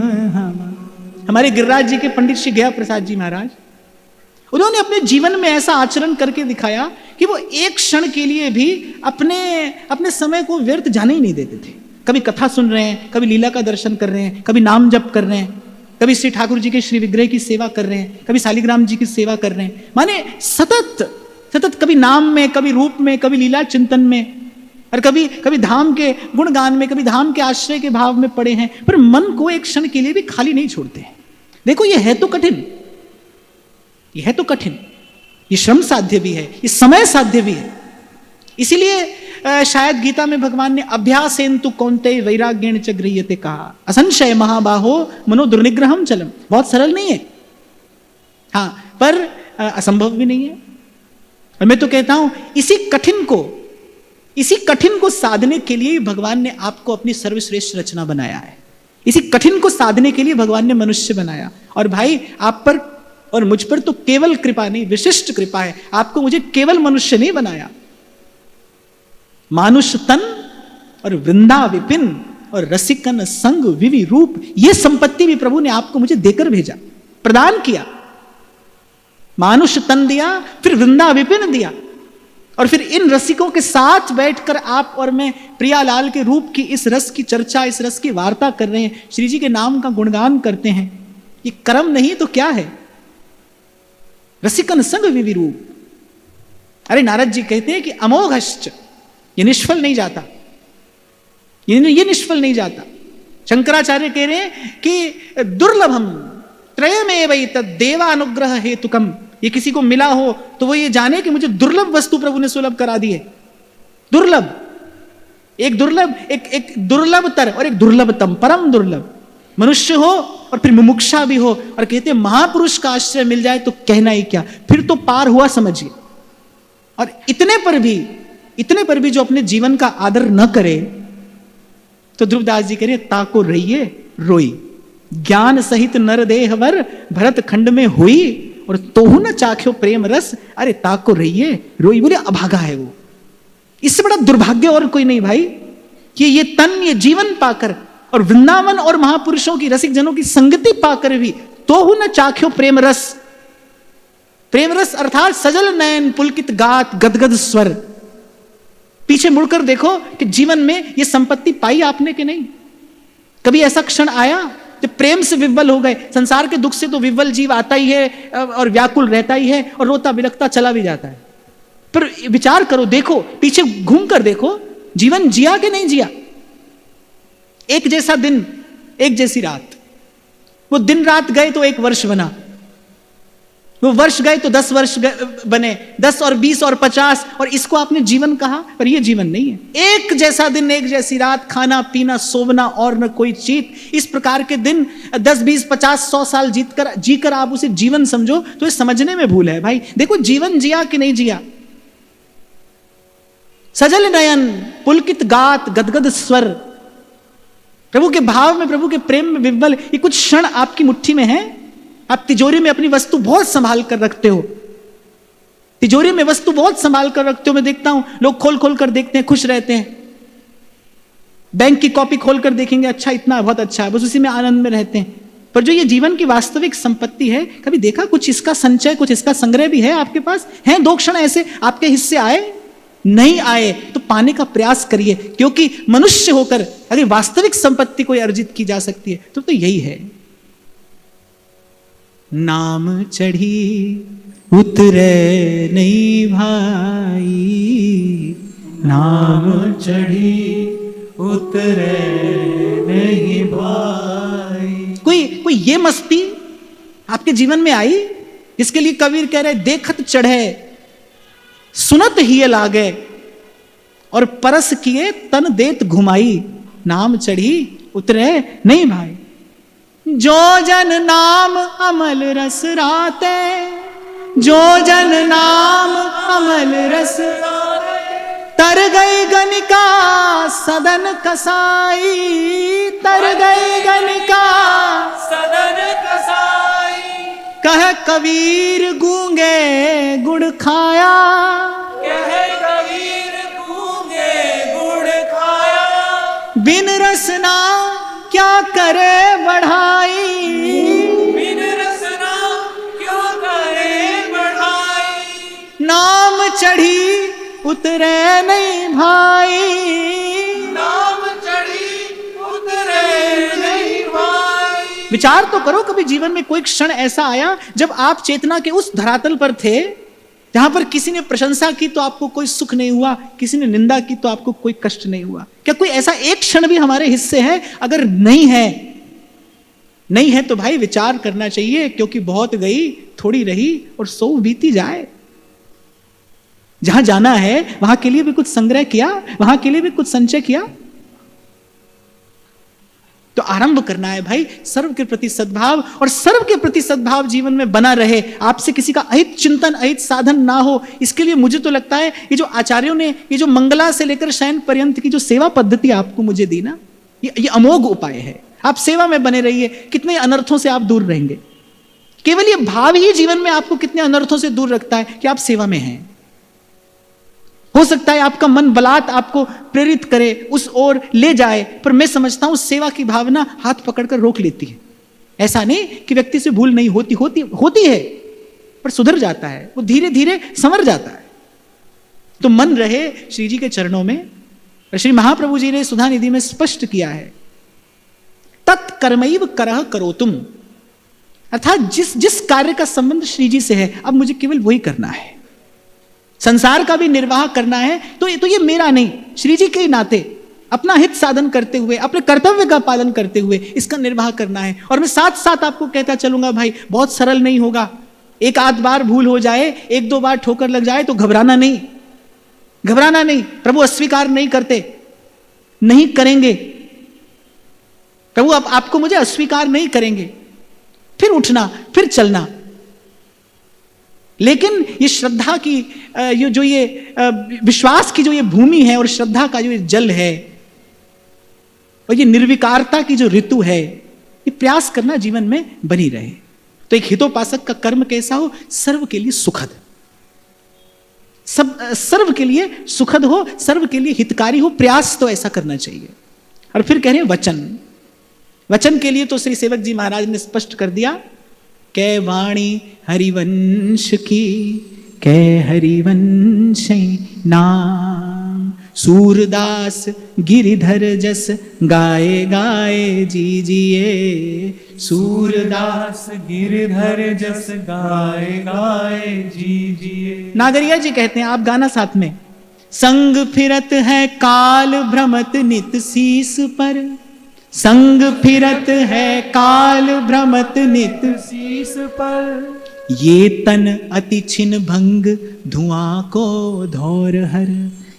हमारे गिरिराज जी के पंडित श्री गया प्रसाद जी महाराज, उन्होंने अपने जीवन में ऐसा आचरण करके दिखाया कि वो एक क्षण के लिए भी अपने समय को व्यर्थ जाने ही नहीं देते थे। कभी कथा सुन रहे हैं, कभी लीला का दर्शन कर रहे हैं, कभी नाम जप कर रहे हैं, कभी श्री ठाकुर जी के श्री विग्रह की सेवा कर रहे हैं, कभी शालिग्राम जी की सेवा कर रहे हैं। माने सतत कभी नाम में, कभी रूप में, कभी लीला चिंतन में, और कभी धाम के गुणगान में, कभी धाम के आश्रय के भाव में पड़े हैं। पर मन को एक क्षण के लिए भी खाली नहीं छोड़ते हैं। देखो ये है तो कठिन, ये श्रम साध्य भी है, ये समय साध्य भी है। इसीलिए शायद गीता में भगवान ने अभ्यासेन्तु कौन्तेय वैराग्येण च गृह्यते कहा। असंशय महाबाहो मनो दुर्निग्रहम चलम। बहुत सरल नहीं है, हाँ, पर असंभव भी नहीं है। और मैं तो कहता हूं इसी कठिन को साधने के लिए भगवान ने आपको अपनी सर्वश्रेष्ठ रचना बनाया है। इसी कठिन को साधने के लिए भगवान ने मनुष्य बनाया। और भाई आप पर और मुझ पर तो केवल कृपा नहीं, विशिष्ट कृपा है। आपको मुझे केवल मनुष्य नहीं बनाया, मानुष तन और वृंदा विपिन और रसिकन संग विवि रूप, यह संपत्ति भी प्रभु ने आपको मुझे देकर भेजा, प्रदान किया। मानुष तन दिया, फिर वृंदा विपिन दिया, और फिर इन रसिकों के साथ बैठकर आप और मैं प्रियालाल के रूप की इस रस की चर्चा, इस रस की वार्ता कर रहे हैं, श्री जी के नाम का गुणगान करते हैं। ये कर्म नहीं तो क्या है? रसिकन संग विवि रूप। अरे नारद जी कहते हैं कि अमोघश्च, ये निष्फल नहीं जाता, ये निष्फल नहीं जाता। शंकराचार्य कह रहे हैं कि दुर्लभम त्रयमेव तद देवानुग्रह हेतुकम। ये किसी को मिला हो तो वो ये जाने कि मुझे दुर्लभ वस्तु प्रभु ने सुलभ करा दी है। दुर्लभ, एक दुर्लभतर और एक दुर्लभतम, परम दुर्लभ। मनुष्य हो और फिर मुमुक्षा भी हो, और कहते हैं महापुरुष का आश्रय मिल जाए तो कहना ही क्या, फिर तो पार हुआ समझिए। और इतने पर भी जो अपने जीवन का आदर न करे, तो ध्रुवदास जी कह रहे ताको रहिए रोई, ज्ञान सहित नर देहवर भरत खंड में हुई, और तोहू न चाख्यो प्रेम रस, अरे ताको रहिए रोई। बोले अभागा है वो, इससे बड़ा दुर्भाग्य और कोई नहीं भाई, कि ये तन, ये जीवन पाकर और वृंदावन और महापुरुषों की, रसिक जनों की संगति पाकर भी तोहू न चाख्यो प्रेम रस। प्रेम रस अर्थात सजल नयन पुलकित गात गदगद स्वर। पीछे मुड़कर देखो कि जीवन में ये संपत्ति पाई आपने कि नहीं? कभी ऐसा क्षण आया जब प्रेम से विव्वल हो गए? संसार के दुख से तो विव्वल जीव आता ही है और व्याकुल रहता ही है और रोता बिलखता चला भी जाता है। पर विचार करो, देखो पीछे घूम कर देखो, जीवन जिया कि नहीं जिया? एक जैसा दिन, एक जैसी रात। वो दिन रात गए तो 1 वर्ष बना, वो वर्ष गए तो 10 वर्ष बने, 10 और 20 और 50, और इसको आपने जीवन कहा? पर ये जीवन नहीं है। एक जैसा दिन, एक जैसी रात, खाना पीना सोना और न कोई चीत। इस प्रकार के दिन 10 20 50 100 साल जीकर आप उसे जीवन समझो तो ये समझने में भूल है भाई। देखो जीवन जिया कि नहीं जिया? सजल नयन पुलकित गात गदगद स्वर, प्रभु के भाव में, प्रभु के प्रेम में विव्वल। ये कुछ क्षण आपकी मुट्ठी में है, आप तिजोरी में अपनी वस्तु बहुत संभाल कर रखते हो, तिजोरी में वस्तु बहुत संभाल कर रखते हो, मैं देखता हूं लोग खोल खोल कर देखते हैं, खुश रहते हैं। बैंक की कॉपी खोल कर देखेंगे, अच्छा इतना बहुत अच्छा है, बस उसी में आनंद में रहते हैं। पर जो ये जीवन की वास्तविक संपत्ति है, कभी देखा कुछ इसका संचय, कुछ इसका संग्रह भी है आपके पास? हैं 2 क्षण ऐसे आपके हिस्से आए? नहीं आए तो पाने का प्रयास करिए, क्योंकि मनुष्य होकर अगर वास्तविक संपत्ति कोई अर्जित की जा सकती है तो यही है। नाम चढ़ी उतरे नहीं भाई, नाम चढ़ी उतरे नहीं भाई। कोई ये मस्ती आपके जीवन में आई जिसके लिए कबीर कह रहे देखत चढ़े सुनत ही लागे और परस किए तन देत घुमाई, नाम चढ़ी उतरे नहीं भाई। जो जन नाम अमल रस राते, जो जन नाम अमल रस तर गई गनिका सदन कसाई, तर गई गनिका सदन कसाई। कह कबीर गूंगे गुड़ खाया, कह कबीर गूंगे गुड़ खाया। बिन रसना क्या करे बढ़ाई, बिन रसना क्यों करे बढ़ाई। नाम चढ़ी उतरे नहीं भाई, नाम चढ़ी उतरे नहीं भाई। विचार तो करो, कभी जीवन में कोई क्षण ऐसा आया जब आप चेतना के उस धरातल पर थे जहां पर किसी ने प्रशंसा की तो आपको कोई सुख नहीं हुआ, किसी ने निंदा की तो आपको कोई कष्ट नहीं हुआ? क्या कोई ऐसा एक क्षण भी हमारे हिस्से है? अगर नहीं है तो भाई विचार करना चाहिए, क्योंकि बहुत गई थोड़ी रही और सो बीती जाए। जहां जाना है वहां के लिए भी कुछ संग्रह किया, वहां के लिए भी कुछ संचय किया। तो आरंभ करना है भाई सर्व के प्रति सद्भाव, और सर्व के प्रति सद्भाव जीवन में बना रहे। आपसे किसी का अहित चिंतन, अहित साधन ना हो, इसके लिए मुझे तो लगता है ये जो आचार्यों ने ये जो मंगला से लेकर शयन पर्यंत की जो सेवा पद्धति आपको मुझे दी ना, ये अमोघ उपाय है। आप सेवा में बने रहिए, कितने अनर्थों से आप दूर रहेंगे। केवल ये भाव ही जीवन में आपको कितने अनर्थों से दूर रखता है कि आप सेवा में हैं। हो सकता है आपका मन बलात् आपको प्रेरित करे, उस ओर ले जाए, पर मैं समझता हूं सेवा की भावना हाथ पकड़कर रोक लेती है। ऐसा नहीं कि व्यक्ति से भूल नहीं होती है, पर सुधर जाता है, वो धीरे धीरे संवर जाता है। तो मन रहे श्री जी के चरणों में। श्री महाप्रभु जी ने सुधा निधि में स्पष्ट किया है, तत्कर्मैव करह करोतुम, अर्थात जिस कार्य का संबंध श्री जी से है अब मुझे केवल वही करना है। संसार का भी निर्वाह करना है तो ये मेरा नहीं, श्री जी के नाते अपना हित साधन करते हुए, अपने कर्तव्य का पालन करते हुए इसका निर्वाह करना है। और मैं साथ साथ आपको कहता चलूंगा भाई, बहुत सरल नहीं होगा। एक आध बार भूल हो जाए, 1-2 बार ठोकर लग जाए तो घबराना नहीं, घबराना नहीं। प्रभु अस्वीकार नहीं करते, नहीं करेंगे। प्रभु आपको मुझे अस्वीकार नहीं करेंगे। फिर उठना, फिर चलना। लेकिन ये श्रद्धा की ये विश्वास की जो ये भूमि है और श्रद्धा का जो ये जल है और ये निर्विकारता की जो ऋतु है, ये प्रयास करना जीवन में बनी रहे। तो एक हितोपासक का कर्म कैसा हो? सर्व के लिए सुखद, सर्व के लिए सुखद हो, सर्व के लिए हितकारी हो। प्रयास तो ऐसा करना चाहिए। और फिर कह रहे हैं वचन के लिए तो श्री सेवक जी महाराज ने स्पष्ट कर दिया, कै वाणी हरिवंश की, कै हरिवंश नाम, सूरदास गिरिधर जस गाए गाए जीजिए, सूरदास गिरधर जस गाए गाए जीजिए। नागरिया जी कहते हैं, आप गाना साथ में। संग फिरत है काल भ्रमत नित शीस पर, संग फिरत है काल भ्रमत नित शीस पर, ये तन अति छिन भंग धुआं को धौर हर,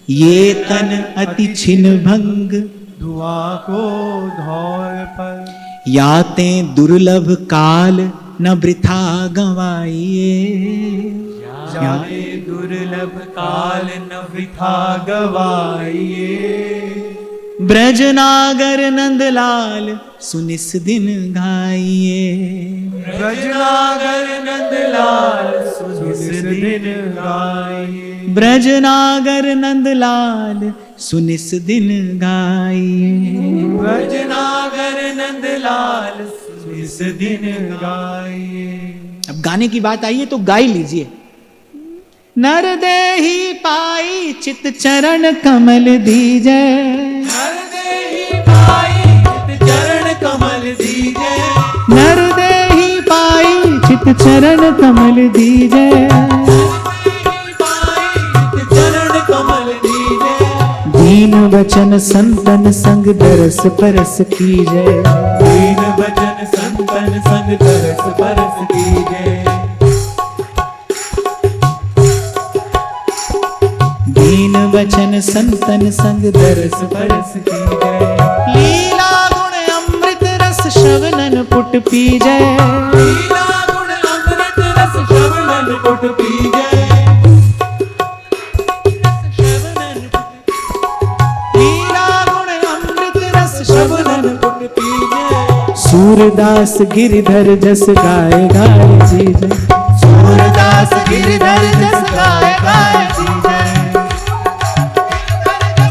ये तन अति छिन भंग धुआं को धौर पर, याते दुर्लभ काल न वृथा गवाइए, जाने दुर्लभ काल न वृथा गवाइए। ब्रजनागर नंदलाल सुनिस दिन गाइए। ब्रजनागर नंदलाल सुनिस दिन गाइए। ब्रजनागर नंदलाल सुनिस दिन गाइए। ब्रजनागर नंदलाल सुनिस दिन गाइए। अब गाने की बात आई है तो गा ही लीजिए। नर देहि पाई चित चरण कमल दीजे। नर देहि पाई चित चरण कमल दीजे। नर देहि पाई चित चरण कमल दीजे। चरण कमल दीजे। दीन वचन संतन संग दरस परस कीजे। दीन वचन संतन संग दरस परस कीजे। दीन वचन संतन संग दरस परस कीजे। लीला गुण अमृत रस श्रवणन पुट पीजे। लीला गुण अमृत रस श्रवणन पुट पीजे। लीला गुण अमृत रस श्रवणन पुट पीजे। सूरदास गिरधर जस गाए गाए जीजे। सूरदास गिरधर जस गाए गाए जीजे।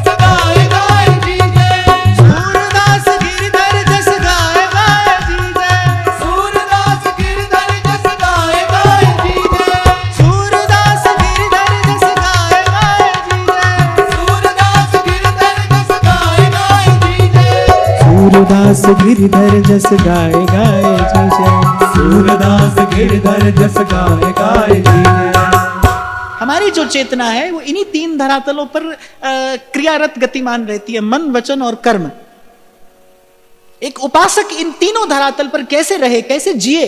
सूरदास गिरधर जस गाए गाए जीजे। सूरदास गिरधर जस गाए गाए जीजे। सूरदास गिरधर जस गाए गाए जीजे। सूरदास गिरधर जस गाए गाए जीजे। सूरदास गिरधर जस गाए गाए जीजे। सूरदास गिरधर जस गाए गाए जीजे। हमारी जो चेतना है वो इन्हीं तीन धरातलों पर क्रियारत गतिमान रहती है, मन वचन और कर्म। एक उपासक इन तीनों धरातल पर कैसे रहे, कैसे जिए,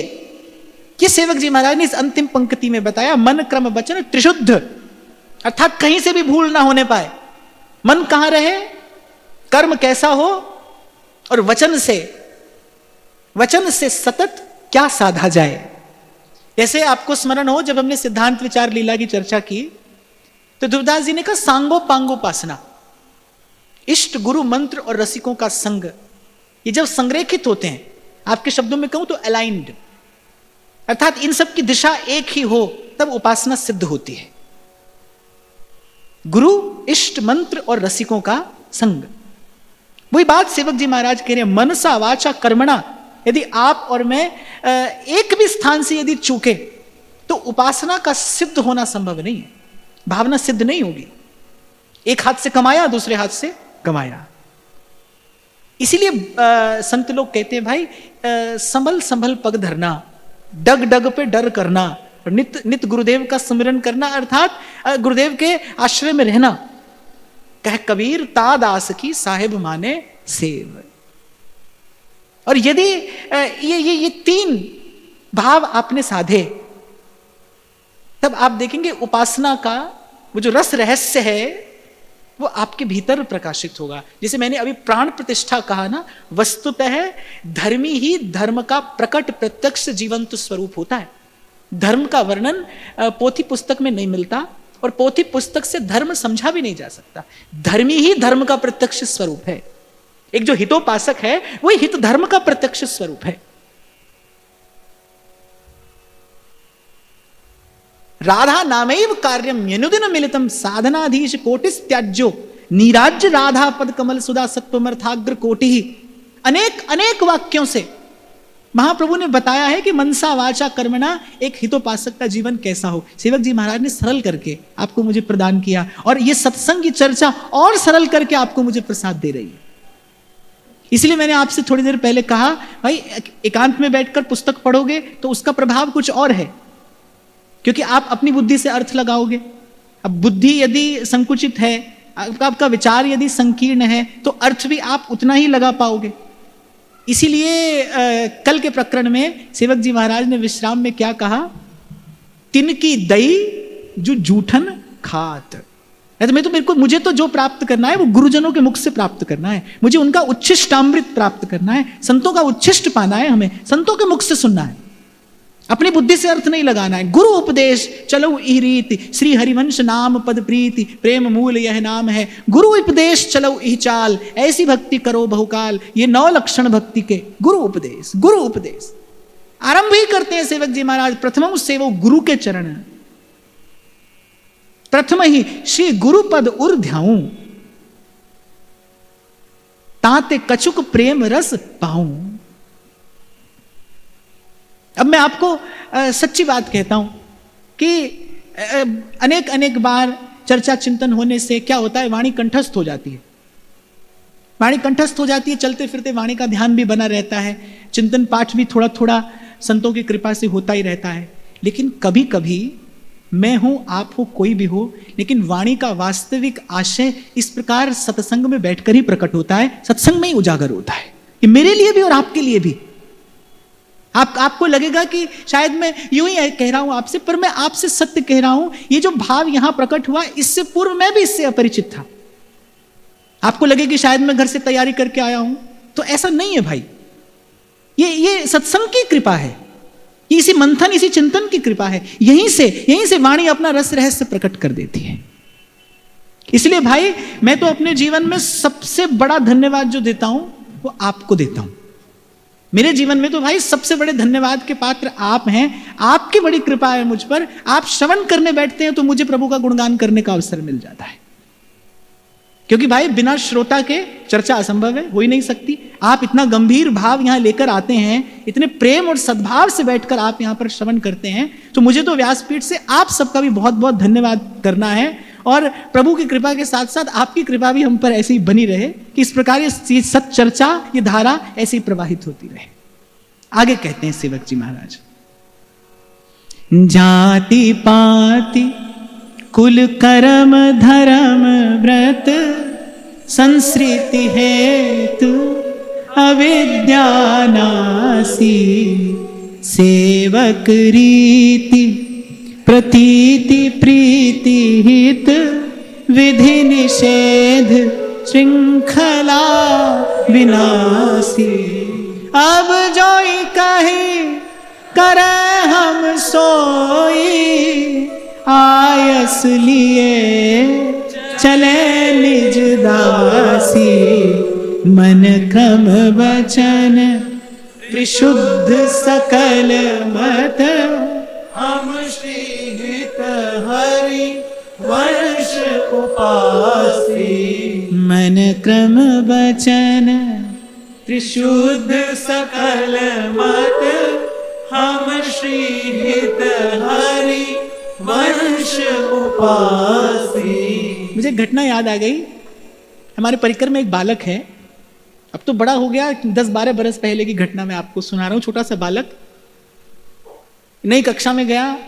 ये सेवक जी महाराज ने इस अंतिम पंक्ति में बताया। मन क्रम वचन त्रिशुद्ध, अर्थात कहीं से भी भूल ना होने पाए। मन कहां रहे, कर्म कैसा हो, और वचन से सतत क्या साधा जाए। ऐसे आपको स्मरण हो जब हमने सिद्धांत विचार लीला की चर्चा की तो ध्रुवदास जी ने कहा सांगो पांगोपासना, इष्ट गुरु मंत्र और रसिकों का संग, ये जब संरेखित होते हैं, आपके शब्दों में कहूं तो अलाइंड, अर्थात इन सब की दिशा एक ही हो, तब उपासना सिद्ध होती है। गुरु इष्ट मंत्र और रसिकों का संग, वही बात सेवक जी महाराज कह रहे हैं। मनसा वाचा कर्मणा, यदि आप और मैं एक भी स्थान से यदि चूके तो उपासना का सिद्ध होना संभव नहीं है, भावना सिद्ध नहीं होगी। एक हाथ से कमाया, दूसरे हाथ से कमाया। इसीलिए संत लोग कहते हैं भाई संभल संभल पग धरना, डग डग पे डर करना, नित नित गुरुदेव का स्मरण करना, अर्थात गुरुदेव के आश्रय में रहना। कह कबीर ता दास की साहिब माने सेव। और यदि ये तीन भाव आपने साधे, तब आप देखेंगे उपासना का वो जो रस रहस्य है वो आपके भीतर प्रकाशित होगा। जैसे मैंने अभी प्राण प्रतिष्ठा कहा ना, वस्तुतः धर्मी ही धर्म का प्रकट प्रत्यक्ष जीवंत स्वरूप होता है। धर्म का वर्णन पोथी पुस्तक में नहीं मिलता, और पोथी पुस्तक से धर्म समझा भी नहीं जा सकता। धर्मी ही धर्म का प्रत्यक्ष स्वरूप है। एक जो हितोपासक है वही हित धर्म का प्रत्यक्ष स्वरूप है। राधा नामैव कार्यम यनुदिन मिलितम साधनाधीश कोटिस त्याज्यो नीराज्य राधा पद कमल सुधा सत्वमर्थाग्र कोटि। अनेक अनेक वाक्यों से महाप्रभु ने बताया है कि मनसा वाचा कर्मणा एक हितोपासक का जीवन कैसा हो। सेवक जी महाराज ने सरल करके आपको मुझे प्रदान किया, और यह सत्संग की चर्चा और सरल करके आपको मुझे प्रसाद दे रही है। इसलिए मैंने आपसे थोड़ी देर पहले कहा भाई एकांत में बैठकर पुस्तक पढ़ोगे तो उसका प्रभाव कुछ और है, क्योंकि आप अपनी बुद्धि से अर्थ लगाओगे। अब बुद्धि यदि संकुचित है, आपका विचार यदि संकीर्ण है, तो अर्थ भी आप उतना ही लगा पाओगे। इसीलिए कल के प्रकरण में सेवक जी महाराज ने विश्राम में क्या कहा, तिनकी दई जो जूठन खात। मुझे तो जो प्राप्त करना है वो गुरुजनों के मुख से प्राप्त करना है, मुझे उनका उच्छिष्टामृत प्राप्त करना है, संतों का उच्छिष्ट पाना है, हमें संतों के मुख से सुनना है। अपनी बुद्धि से अर्थ नहीं लगाना है। गुरु उपदेश चलो ई रीति, श्री हरिवंश नाम पद प्रीति, प्रेम मूल यह नाम है। गुरु उपदेश चलो ई चाल, ऐसी भक्ति करो बहुकाल। ये 9 लक्षण भक्ति के। गुरु उपदेश, गुरु उपदेश आरंभ ही करते हैं सेवक जी महाराज। प्रथम सेवो गुरु के चरण, प्रथम ही श्री गुरु पद उर ध्याऊं, ताते कछुक प्रेम रस पाऊं। अब मैं आपको सच्ची बात कहता हूं कि अनेक अनेक बार चर्चा चिंतन होने से क्या होता है, वाणी कंठस्थ हो जाती है। वाणी कंठस्थ हो जाती है, चलते फिरते वाणी का ध्यान भी बना रहता है, चिंतन पाठ भी थोड़ा थोड़ा संतों की कृपा से होता ही रहता है। लेकिन कभी कभी मैं हूं, आप हो, कोई भी हो, लेकिन वाणी का वास्तविक आशय इस प्रकार सत्संग में बैठकर ही प्रकट होता है, सत्संग में ही उजागर होता है। ये मेरे लिए भी और आपके लिए भी। आपको लगेगा कि शायद मैं यूं ही कह रहा हूं आपसे, पर मैं आपसे सत्य कह रहा हूं। ये जो भाव यहां प्रकट हुआ, इससे पूर्व मैं भी इससे अपरिचित था। आपको लगे कि शायद मैं घर से तैयारी करके आया हूं, तो ऐसा नहीं है भाई। ये सत्संग की कृपा है, ये इसी मंथन, इसी चिंतन की कृपा है। यहीं से वाणी अपना रस रहस्य प्रकट कर देती है। इसलिए भाई मैं तो अपने जीवन में सबसे बड़ा धन्यवाद जो देता हूं वो आपको देता हूं। मेरे जीवन में तो भाई सबसे बड़े धन्यवाद के पात्र आप हैं। आपकी बड़ी कृपा है मुझ पर। आप श्रवण करने बैठते हैं तो मुझे प्रभु का गुणगान करने का अवसर मिल जाता है, क्योंकि भाई बिना श्रोता के चर्चा असंभव है, हो ही नहीं सकती। आप इतना गंभीर भाव यहां लेकर आते हैं, इतने प्रेम और सद्भाव से बैठकर आप यहां पर श्रवण करते हैं, तो मुझे तो व्यासपीठ से आप सबका भी बहुत बहुत धन्यवाद करना है। और प्रभु की कृपा के साथ साथ आपकी कृपा भी हम पर ऐसे ही बनी रहे कि इस प्रकार ये सत चर्चा, ये धारा ऐसे ही प्रवाहित होती रहे। आगे कहते हैं सेवक जी महाराज, जाति पाति कुल कर्म धर्म व्रत संस्कृति हेतु अविद्या नासी, सेवक रीति प्रतीति प्रीति हित विधि निषेध श्रृंखला विनाशी। अब जोई कहे करे हम सोई, आयस लिए चले निज दासी। मन क्रम वचन विशुद्ध सकल मत, हम श्री हित हरि वंश उपासी। मन क्रम वचन त्रिशुद्ध सकल मत, हम श्री हित हरि वंश उपासी। मुझे घटना याद आ गई। हमारे परिकर में एक बालक है, अब तो बड़ा हो गया, 10-12 बरस पहले की घटना मैं आपको सुना रहा हूं। छोटा सा बालक नई कक्षा में गया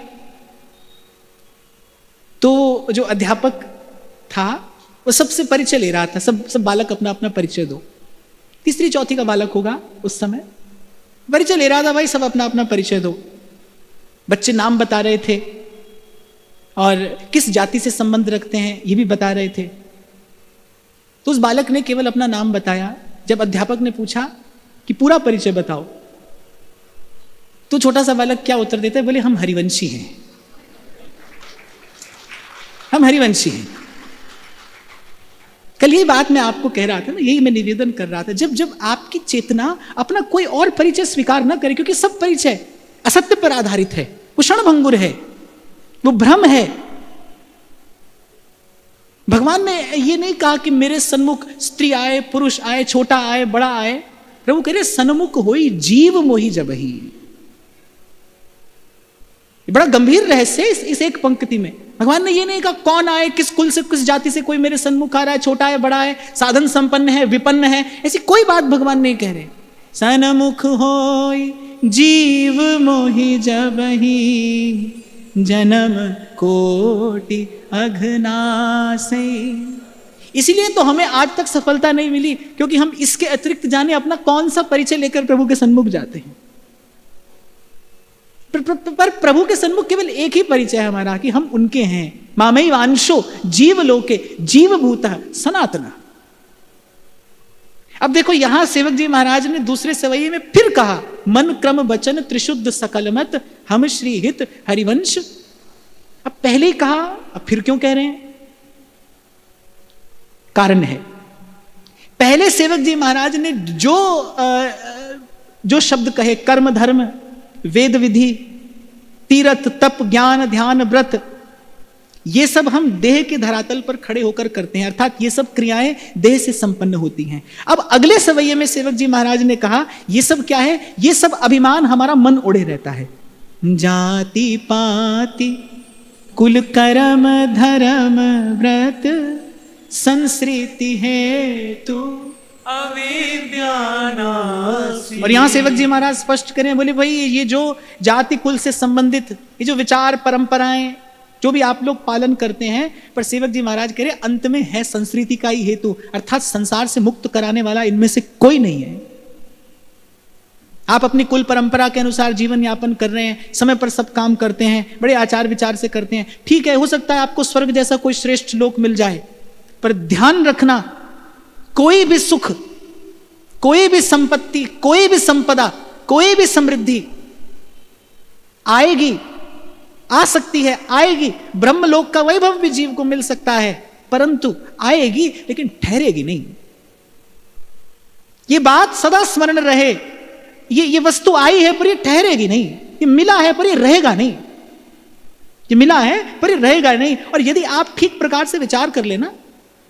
तो जो अध्यापक था वो सबसे परिचय ले रहा था। सब बालक अपना अपना परिचय दो। 3री-4थी का बालक होगा उस समय, परिचय ले रहा था। भाई सब अपना अपना परिचय दो। बच्चे नाम बता रहे थे और किस जाति से संबंध रखते हैं ये भी बता रहे थे। तो उस बालक ने केवल अपना नाम बताया। जब अध्यापक ने पूछा कि पूरा परिचय बताओ, तो छोटा सा बालक क्या उत्तर देता है, बोले हम हरिवंशी हैं, हम हरिवंशी हैं। कल यही बात मैं आपको कह रहा था ना, यही मैं निवेदन कर रहा था। जब आपकी चेतना अपना कोई और परिचय स्वीकार ना करे, क्योंकि सब परिचय असत्य पर आधारित है, वो क्षणभंगुर है, वो भ्रम है। भगवान ने ये नहीं कहा कि मेरे सन्मुख स्त्री आए, पुरुष आए, छोटा आए, बड़ा आए। प्रभु कह रहे सन्मुख होई जीव मोहि जबहि। बड़ा गंभीर रहस्य है इस एक पंक्ति में। भगवान ने ये नहीं कहा कौन आए, किस कुल से, किस जाति से कोई मेरे सन्मुख आ रहा है, छोटा है, बड़ा है, साधन संपन्न है, विपन्न है, ऐसी कोई बात भगवान नहीं कह रहे। सन्मुख होई जीव मोहि जबहि, जन्म कोटि अघनासे। इसीलिए तो हमें आज तक सफलता नहीं मिली, क्योंकि हम इसके अतिरिक्त जाने अपना कौन सा परिचय लेकर प्रभु के सन्मुख जाते हैं। पर प्रभु के सन्मुख केवल एक ही परिचय है हमारा, कि हम उनके हैं। मामई वांशो जीव लोके जीव भूतः सनातन। अब देखो यहां सेवक जी महाराज ने दूसरे सवैये में फिर कहा, मन क्रम वचन त्रिशुद्ध सकल मत हम श्री हित हरिवंश। अब पहले ही कहा, अब फिर क्यों कह रहे हैं? कारण है, पहले सेवक जी महाराज ने जो शब्द कहे, कर्म धर्म वेद विधि तीर्थ तप ज्ञान ध्यान व्रत, ये सब हम देह के धरातल पर खड़े होकर करते हैं, अर्थात ये सब क्रियाएं देह से संपन्न होती हैं। अब अगले सवैये में सेवक जी महाराज ने कहा, ये सब क्या है? ये सब अभिमान हमारा मन ओढ़े रहता है। जाति पाति कुल कर्म धर्म व्रत संस्कृति है तू अविद्यानासी। और यहां सेवक जी महाराज स्पष्ट करें, बोले भाई ये जो जाति कुल से संबंधित ये जो विचार परंपराएं जो भी आप लोग पालन करते हैं, पर सेवक जी महाराज कह रहे अंत में है संस्कृति का ही हेतु, अर्थात संसार से मुक्त कराने वाला इनमें से कोई नहीं है। आप अपनी कुल परंपरा के अनुसार जीवन यापन कर रहे हैं, समय पर सब काम करते हैं, बड़े आचार विचार से करते हैं, ठीक है, हो सकता है आपको स्वर्ग जैसा कोई श्रेष्ठ लोक मिल जाए, पर ध्यान रखना कोई भी सुख, कोई भी संपत्ति, कोई भी संपदा, कोई भी समृद्धि आएगी, आ सकती है, आएगी, ब्रह्मलोक का वैभव भी जीव को मिल सकता है, परंतु आएगी लेकिन ठहरेगी नहीं। ये बात सदा स्मरण रहे, ये वस्तु आई है पर ये ठहरेगी नहीं, ये मिला है पर ये रहेगा नहीं, ये मिला है पर ये रहेगा नहीं। और यदि आप ठीक प्रकार से विचार कर लेना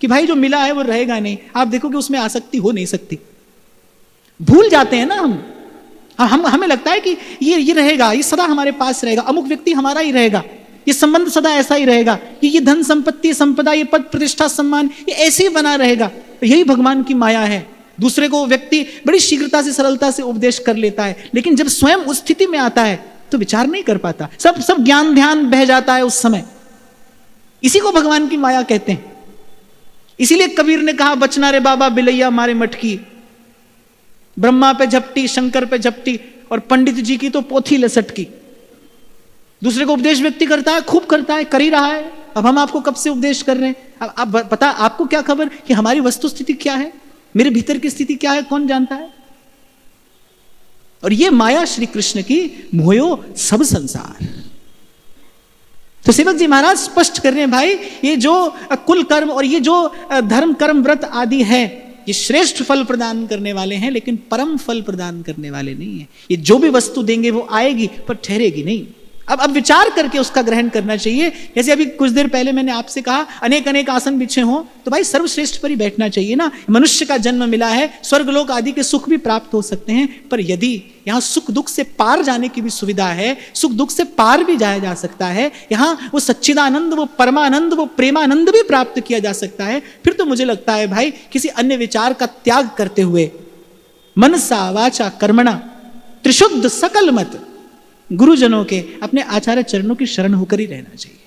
कि भाई जो मिला है वो रहेगा नहीं, आप देखो कि उसमें आसक्ति हो नहीं सकती। भूल जाते हैं ना हम हमें लगता है कि ये रहेगा, ये सदा हमारे पास रहेगा, अमुक व्यक्ति हमारा ही रहेगा, ये संबंध सदा ऐसा ही रहेगा, ये धन संपत्ति संपदा, ये पद प्रतिष्ठा सम्मान, ये ऐसे ही बना रहेगा। यही भगवान की माया है। दूसरे को व्यक्ति बड़ी शीघ्रता से सरलता से उपदेश कर लेता है, लेकिन जब स्वयं उस स्थिति में आता है तो विचार नहीं कर पाता, सब ज्ञान ध्यान बह जाता है उस समय। इसी को भगवान की माया कहते हैं। इसीलिए कबीर ने कहा, बचना रे बाबा बिलैया मारे मटकी, ब्रह्मा पे झपटी शंकर पे झपटी और पंडित जी की तो पोथी लसटकी। दूसरे को उपदेश व्यक्ति करता है, खूब करता है, कर ही रहा है। अब हम आपको कब से उपदेश कर रहे हैं? अब पता आपको क्या खबर कि हमारी वस्तु स्थिति क्या है, मेरे भीतर की स्थिति क्या है, कौन जानता है? और ये माया श्री कृष्ण की मोयो सब संसार। तो सेवक जी महाराज स्पष्ट कर रहे हैं, भाई ये जो कुल कर्म और ये जो धर्म कर्म व्रत आदि है, ये श्रेष्ठ फल प्रदान करने वाले हैं, लेकिन परम फल प्रदान करने वाले नहीं है। ये जो भी वस्तु देंगे वो आएगी पर ठहरेगी नहीं। अब विचार करके उसका ग्रहण करना चाहिए। जैसे अभी कुछ देर पहले मैंने आपसे कहा, अनेक अनेक आसन बिछे हों तो भाई सर्वश्रेष्ठ पर ही बैठना चाहिए ना। मनुष्य का जन्म मिला है, स्वर्गलोक आदि के सुख भी प्राप्त हो सकते हैं, पर यदि यहाँ सुख दुख से पार जाने की भी सुविधा है, सुख दुख से पार भी जाया जा सकता है, यहाँ वो सच्चिदानंद, वो परमानंद, वो प्रेमानंद भी प्राप्त किया जा सकता है, फिर तो मुझे लगता है भाई किसी अन्य विचार का त्याग करते हुए मनसा वाचा कर्मणा त्रिशुद्ध सकल मत गुरुजनों के, अपने आचार्य चरणों की शरण होकर ही रहना चाहिए।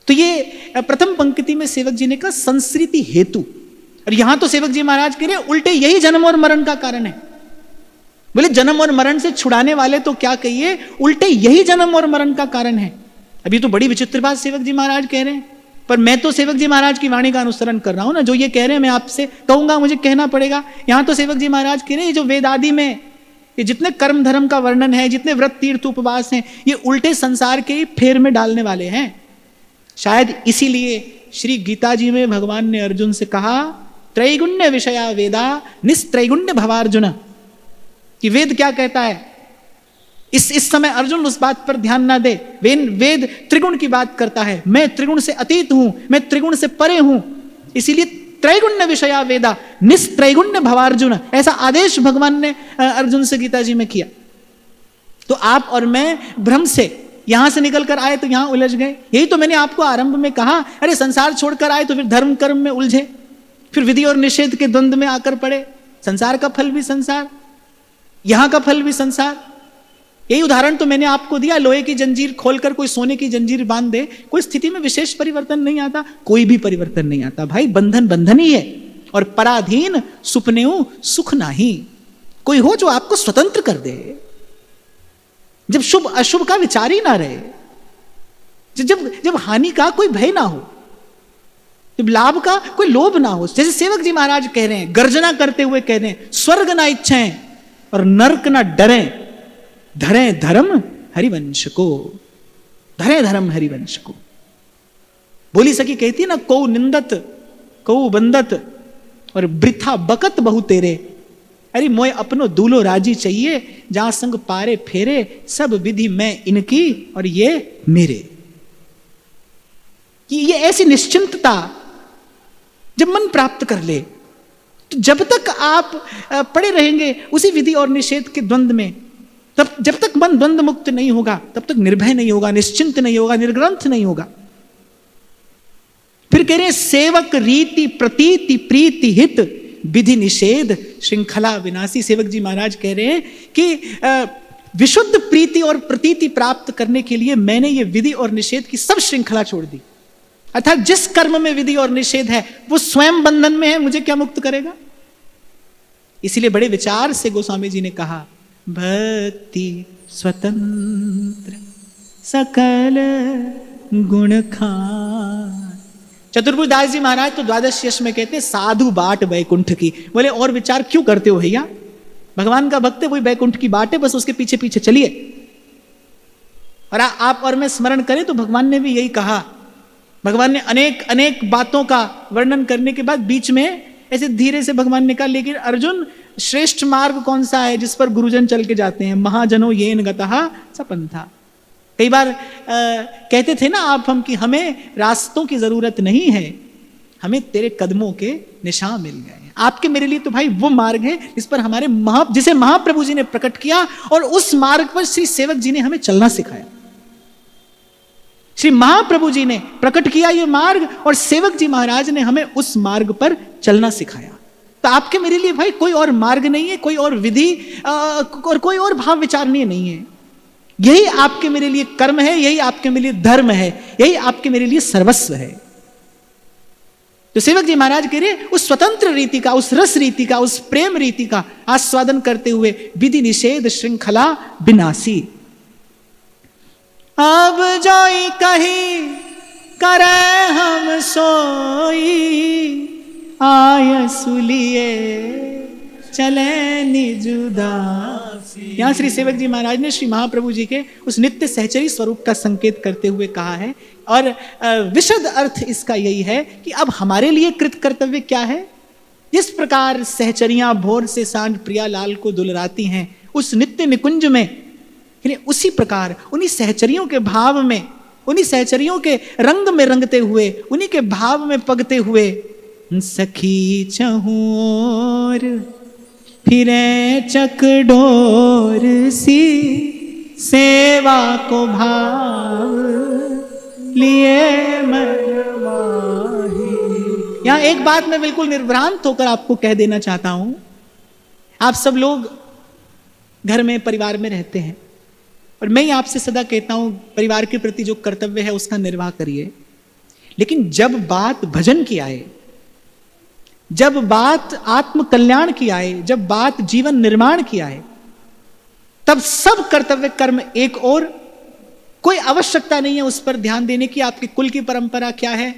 तो ये प्रथम पंक्ति में सेवक जी ने कहा संस्कृति हेतु, और यहां तो सेवक जी महाराज कह रहे उल्टे यही जन्म और मरण का कारण है। बोले जन्म और मरण से छुड़ाने वाले तो क्या कहिए, उल्टे यही जन्म और मरण का कारण है। अभी तो बड़ी विचित्र बात सेवक जी महाराज कह रहे हैं, पर मैं तो सेवक जी महाराज की वाणी का अनुसरण कर रहा हूं ना। जो ये कह रहे हैं मैं आपसे कहूंगा, मुझे कहना पड़ेगा। यहां तो सेवक जी महाराज कह रहे हैं जो वेद आदि में ये जितने कर्म धर्म का वर्णन है, जितने व्रत तीर्थ उपवास हैं, ये उल्टे संसार के ही फेर में डालने वाले हैं। शायद इसीलिए श्री गीता जी में भगवान ने अर्जुन से कहा त्रैगुण्य विषया वेदा निस्त्रैगुण्य भवार्जुन, कि वेद क्या कहता है। इस समय अर्जुन उस बात पर ध्यान ना दे। वेद त्रिगुण की बात करता है, मैं त्रिगुण से अतीत हूं, मैं त्रिगुण से परे हूं, इसीलिए त्रैगुण्य विषया वेदा निस्त्रैगुण्य भवार्जुन, ऐसा आदेश भगवान ने अर्जुन से गीता जी में किया। तो आप और मैं भ्रम से यहां से निकल कर आए तो यहां उलझ गए। यही तो मैंने आपको आरंभ में कहा, अरे संसार छोड़कर आए तो फिर धर्म कर्म में उलझे, फिर विधि और निषेध के द्वंद्व में आकर पड़े। संसार का फल भी संसार, यहां का फल भी संसार। यही उदाहरण तो मैंने आपको दिया। लोहे की जंजीर खोलकर कोई सोने की जंजीर बांध दे, कोई स्थिति में विशेष परिवर्तन नहीं आता, कोई भी परिवर्तन नहीं आता। भाई बंधन बंधन ही है, और पराधीन सुपनेऊ सुख नाही। कोई हो जो आपको स्वतंत्र कर दे, जब शुभ अशुभ का विचार ही ना रहे, जब हानि का कोई भय ना हो, तो लाभ का कोई लोभ ना हो। जैसे सेवक जी महाराज कह रहे हैं, गर्जना करते हुए कह रहे हैं, स्वर्ग ना इच्छाएं और नरक ना डरें, धरें धर्म हरिवंश को, धरें धर्म हरिवंश को। बोली सकी कहती है ना, को निंदत को बंदत और वृथा बकत बहु तेरे, अरे मोय अपनो दूल्हो राजी चाहिए, जहां संग पारे फेरे, सब विधि मैं इनकी और ये मेरे। कि ये ऐसी निश्चिंतता जब मन प्राप्त कर ले, तो जब तक आप पड़े रहेंगे उसी विधि और निषेध के द्वंद्व में, तब जब तक मन द्वंद्व मुक्त नहीं होगा, तब तक निर्भय नहीं होगा, निश्चिंत नहीं होगा, निर्ग्रंथ नहीं होगा। फिर कह रहे सेवक रीति प्रतीति प्रीति हित विधि निषेध श्रृंखला विनाशी। सेवक जी महाराज कह रहे हैं कि विशुद्ध प्रीति और प्रतीति प्राप्त करने के लिए मैंने ये विधि और निषेध की सब श्रृंखला छोड़ दी। अर्थात जिस कर्म में विधि और निषेध है वो स्वयं बंधन में है, मुझे क्या मुक्त करेगा। इसीलिए बड़े विचार से गोस्वामी जी ने कहा, भक्ति स्वतंत्र सकल गुण खान। चतुर्भुज दास जी महाराज तो द्वादश यश में कहते हैं, साधु बाट बैकुंठ की। बोले और विचार क्यों करते हो भैया, भगवान का भक्त है, वही बैकुंठ की बाट है, बस उसके पीछे पीछे चलिए। और आप और मैं स्मरण करें तो भगवान ने भी यही कहा। भगवान ने अनेक अनेक बातों का वर्णन करने के बाद बीच में ऐसे धीरे से भगवान ने कहा, लेकिन अर्जुन श्रेष्ठ मार्ग कौन सा है जिस पर गुरुजन चल के जाते हैं, महाजनो येन गतः सपंथा। कई बार कहते थे ना आप हम कि हमें रास्तों की जरूरत नहीं है, हमें तेरे कदमों के निशान मिल गए। आपके मेरे लिए तो भाई वो मार्ग है जिस पर हमारे जिसे महाप्रभु जी ने प्रकट किया, और उस मार्ग पर श्री सेवक जी ने हमें चलना सिखाया। श्री महाप्रभु जी ने प्रकट किया ये मार्ग, और सेवक जी महाराज ने हमें उस मार्ग पर चलना सिखाया। तो आपके मेरे लिए भाई कोई और मार्ग नहीं है, कोई और विधि और कोई और भाव विचारणीय नहीं है। यही आपके मेरे लिए कर्म है, यही आपके मेरे लिए धर्म है, यही आपके मेरे लिए सर्वस्व है। तो सेवक जी महाराज कह रहे उस स्वतंत्र रीति का, उस रस रीति का, उस प्रेम रीति का आस्वादन करते हुए विधि निषेध श्रृंखला विनाशी। अब जोई कही करे हम सोई, आय सुलिए चले निज उदासी। यहां श्री सेवक जी महाराज ने श्री महाप्रभु जी के उस नित्य सहचरी स्वरूप का संकेत करते हुए कहा है, और विशद अर्थ इसका यही है कि अब हमारे लिए कृत कर्तव्य क्या है। जिस प्रकार सहचरियां भोर से सांझ प्रियालाल को दुलराती हैं उस नित्य निकुंज में, उसी प्रकार उन्हीं सहचरियों के भाव में, उन्हीं सहचरियों के रंग में रंगते हुए, उन्हीं के भाव में पगते हुए, सखी चहूर फिरे चकडोर सी, सेवा को भाव लिए मनमाही। यहां एक बात मैं बिल्कुल निर्भ्रांत होकर आपको कह देना चाहता हूं। आप सब लोग घर में परिवार में रहते हैं, और मैं आपसे सदा कहता हूं परिवार के प्रति जो कर्तव्य है उसका निर्वाह करिए। लेकिन जब बात भजन की आए, जब बात आत्म कल्याण की आए, जब बात जीवन निर्माण की आए, तब सब कर्तव्य कर्म एक और, कोई आवश्यकता नहीं है उस पर ध्यान देने की आपके कुल की परंपरा क्या है,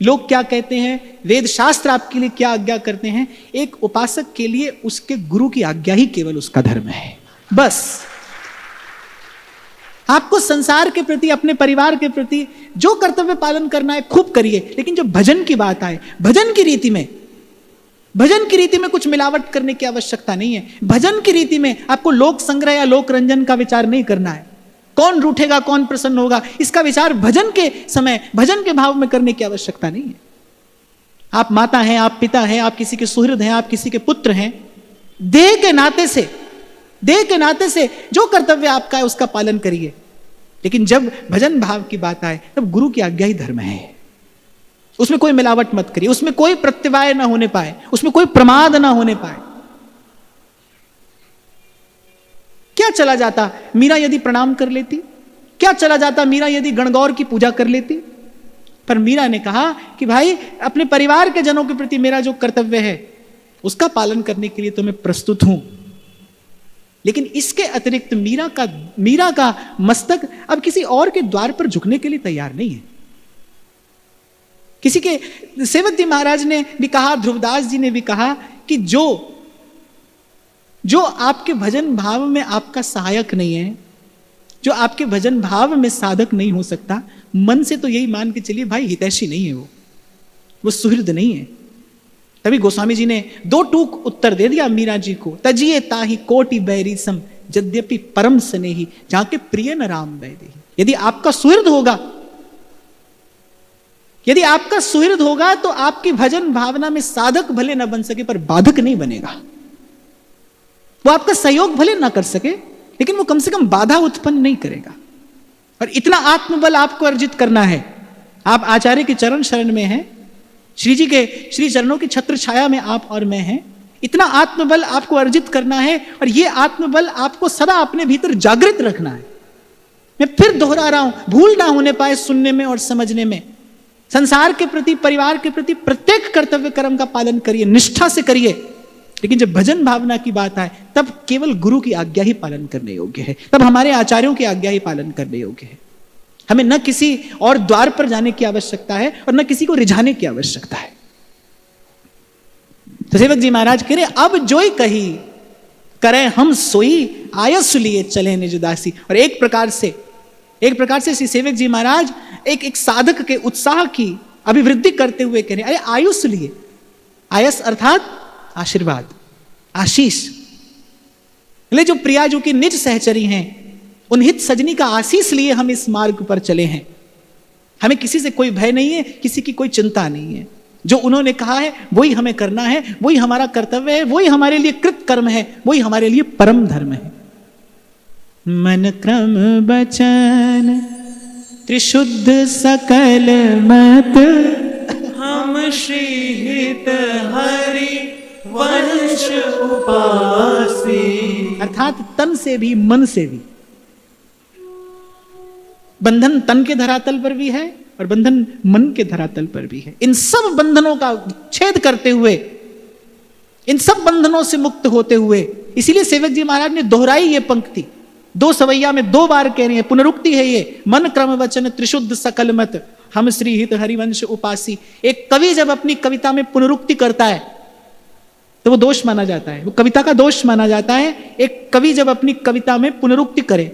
लोग क्या कहते हैं, वेद शास्त्र आपके लिए क्या आज्ञा करते हैं। एक उपासक के लिए उसके गुरु की आज्ञा ही केवल उसका धर्म है। बस आपको संसार के प्रति, अपने परिवार के प्रति जो कर्तव्य पालन करना है खूब करिए, लेकिन जब भजन की बात आए, भजन की रीति में कुछ मिलावट करने की आवश्यकता नहीं है। भजन की रीति में आपको लोक संग्रह या लोक रंजन का विचार नहीं करना है। कौन रूठेगा, कौन प्रसन्न होगा, इसका विचार भजन के समय, भजन के भाव में करने की आवश्यकता नहीं है। आप माता हैं, आप पिता हैं, आप किसी के सुहृद हैं, आप किसी के पुत्र हैं, देह के नाते से जो कर्तव्य आपका है उसका पालन करिए। लेकिन जब भजन भाव की बात आए तब गुरु की आज्ञा ही धर्म है। उसमें कोई मिलावट मत करिए, उसमें कोई प्रत्यवाय ना होने पाए, उसमें कोई प्रमाद ना होने पाए। क्या चला जाता मीरा यदि प्रणाम कर लेती, क्या चला जाता मीरा यदि गणगौर की पूजा कर लेती। पर मीरा ने कहा कि भाई अपने परिवार के जनों के प्रति मेरा जो कर्तव्य है उसका पालन करने के लिए तो मैं प्रस्तुत हूं, लेकिन इसके अतिरिक्त मीरा का मस्तक अब किसी और के द्वार पर झुकने के लिए तैयार नहीं है। किसी के सेवक जी महाराज ने भी कहा, ध्रुवदास जी ने भी कहा कि जो आपके भजन भाव में आपका सहायक नहीं है, जो आपके भजन भाव में साधक नहीं हो सकता, मन से तो यही मान के चलिए भाई हितैषी नहीं है, वो सुहृद नहीं है। तभी गोस्वामी जी ने 2 टूक उत्तर दे दिया मीरा जी को, तजिए ताही कोटि बैरी सम यद्यपि परम स्नेही जाके प्रिय न राम बैदेही। यदि आपका सुहृद होगा, यदि आपका सुहृद होगा तो आपकी भजन भावना में साधक भले न बन सके पर बाधक नहीं बनेगा। वो आपका सहयोग भले ना कर सके लेकिन वो कम से कम बाधा उत्पन्न नहीं करेगा। और इतना आत्मबल आपको अर्जित करना है। आप आचार्य के चरण शरण में हैं, श्री जी के श्री चरणों की छत्र छाया में आप और मैं हैं। इतना आत्मबल आपको अर्जित करना है और ये आत्मबल आपको सदा अपने भीतर जागृत रखना है। मैं फिर दोहरा रहा हूं, भूल ना होने पाए सुनने में और समझने में। संसार के प्रति, परिवार के प्रति प्रत्येक कर्तव्य कर्म का पालन करिए, निष्ठा से करिए, लेकिन जब भजन भावना की बात आए तब केवल गुरु की आज्ञा ही पालन करने योग्य है, तब हमारे आचार्यों की आज्ञा ही पालन करने योग्य है। हमें न किसी और द्वार पर जाने की आवश्यकता है और न किसी को रिझाने की आवश्यकता है। तो सेवक जी महाराज कह रहे, अब जोई कही करें हम सोई, आयस लिए चले निज दासी। और एक प्रकार से श्री सेवक जी महाराज एक साधक के उत्साह की अभिवृद्धि करते हुए कह रहे, अरे आयुष लिए, आयस अर्थात आशीर्वाद, आशीष। जो प्रिया जो की निज सहचरी हैं, उन हित सजनी का आशीष लिए हम इस मार्ग पर चले हैं। हमें किसी से कोई भय नहीं है, किसी की कोई चिंता नहीं है। जो उन्होंने कहा है वही हमें करना है, वही हमारा कर्तव्य है, वही हमारे लिए कृत कर्म है, वही हमारे लिए परम धर्म है। मन क्रम वचन त्रिशुद्ध सकल मत, हम श्री हित हरि वंश उपासी। अर्थात तन से भी मन से भी। बंधन तन के धरातल पर भी है और बंधन मन के धरातल पर भी है। इन सब बंधनों का छेद करते हुए, इन सब बंधनों से मुक्त होते हुए, इसीलिए सेवक जी महाराज ने दोहराई ये पंक्ति, 2 सवैया में 2 बार कह रही है, पुनरुक्ति है ये। मन क्रम वचन त्रिशुद्ध सकल मत, हम श्री हित हरिवंश उपासी। एक कवि जब अपनी कविता में पुनरुक्ति करता है तो वो दोष माना जाता है, वो कविता का दोष माना जाता है। एक कवि जब अपनी कविता में पुनरुक्ति करे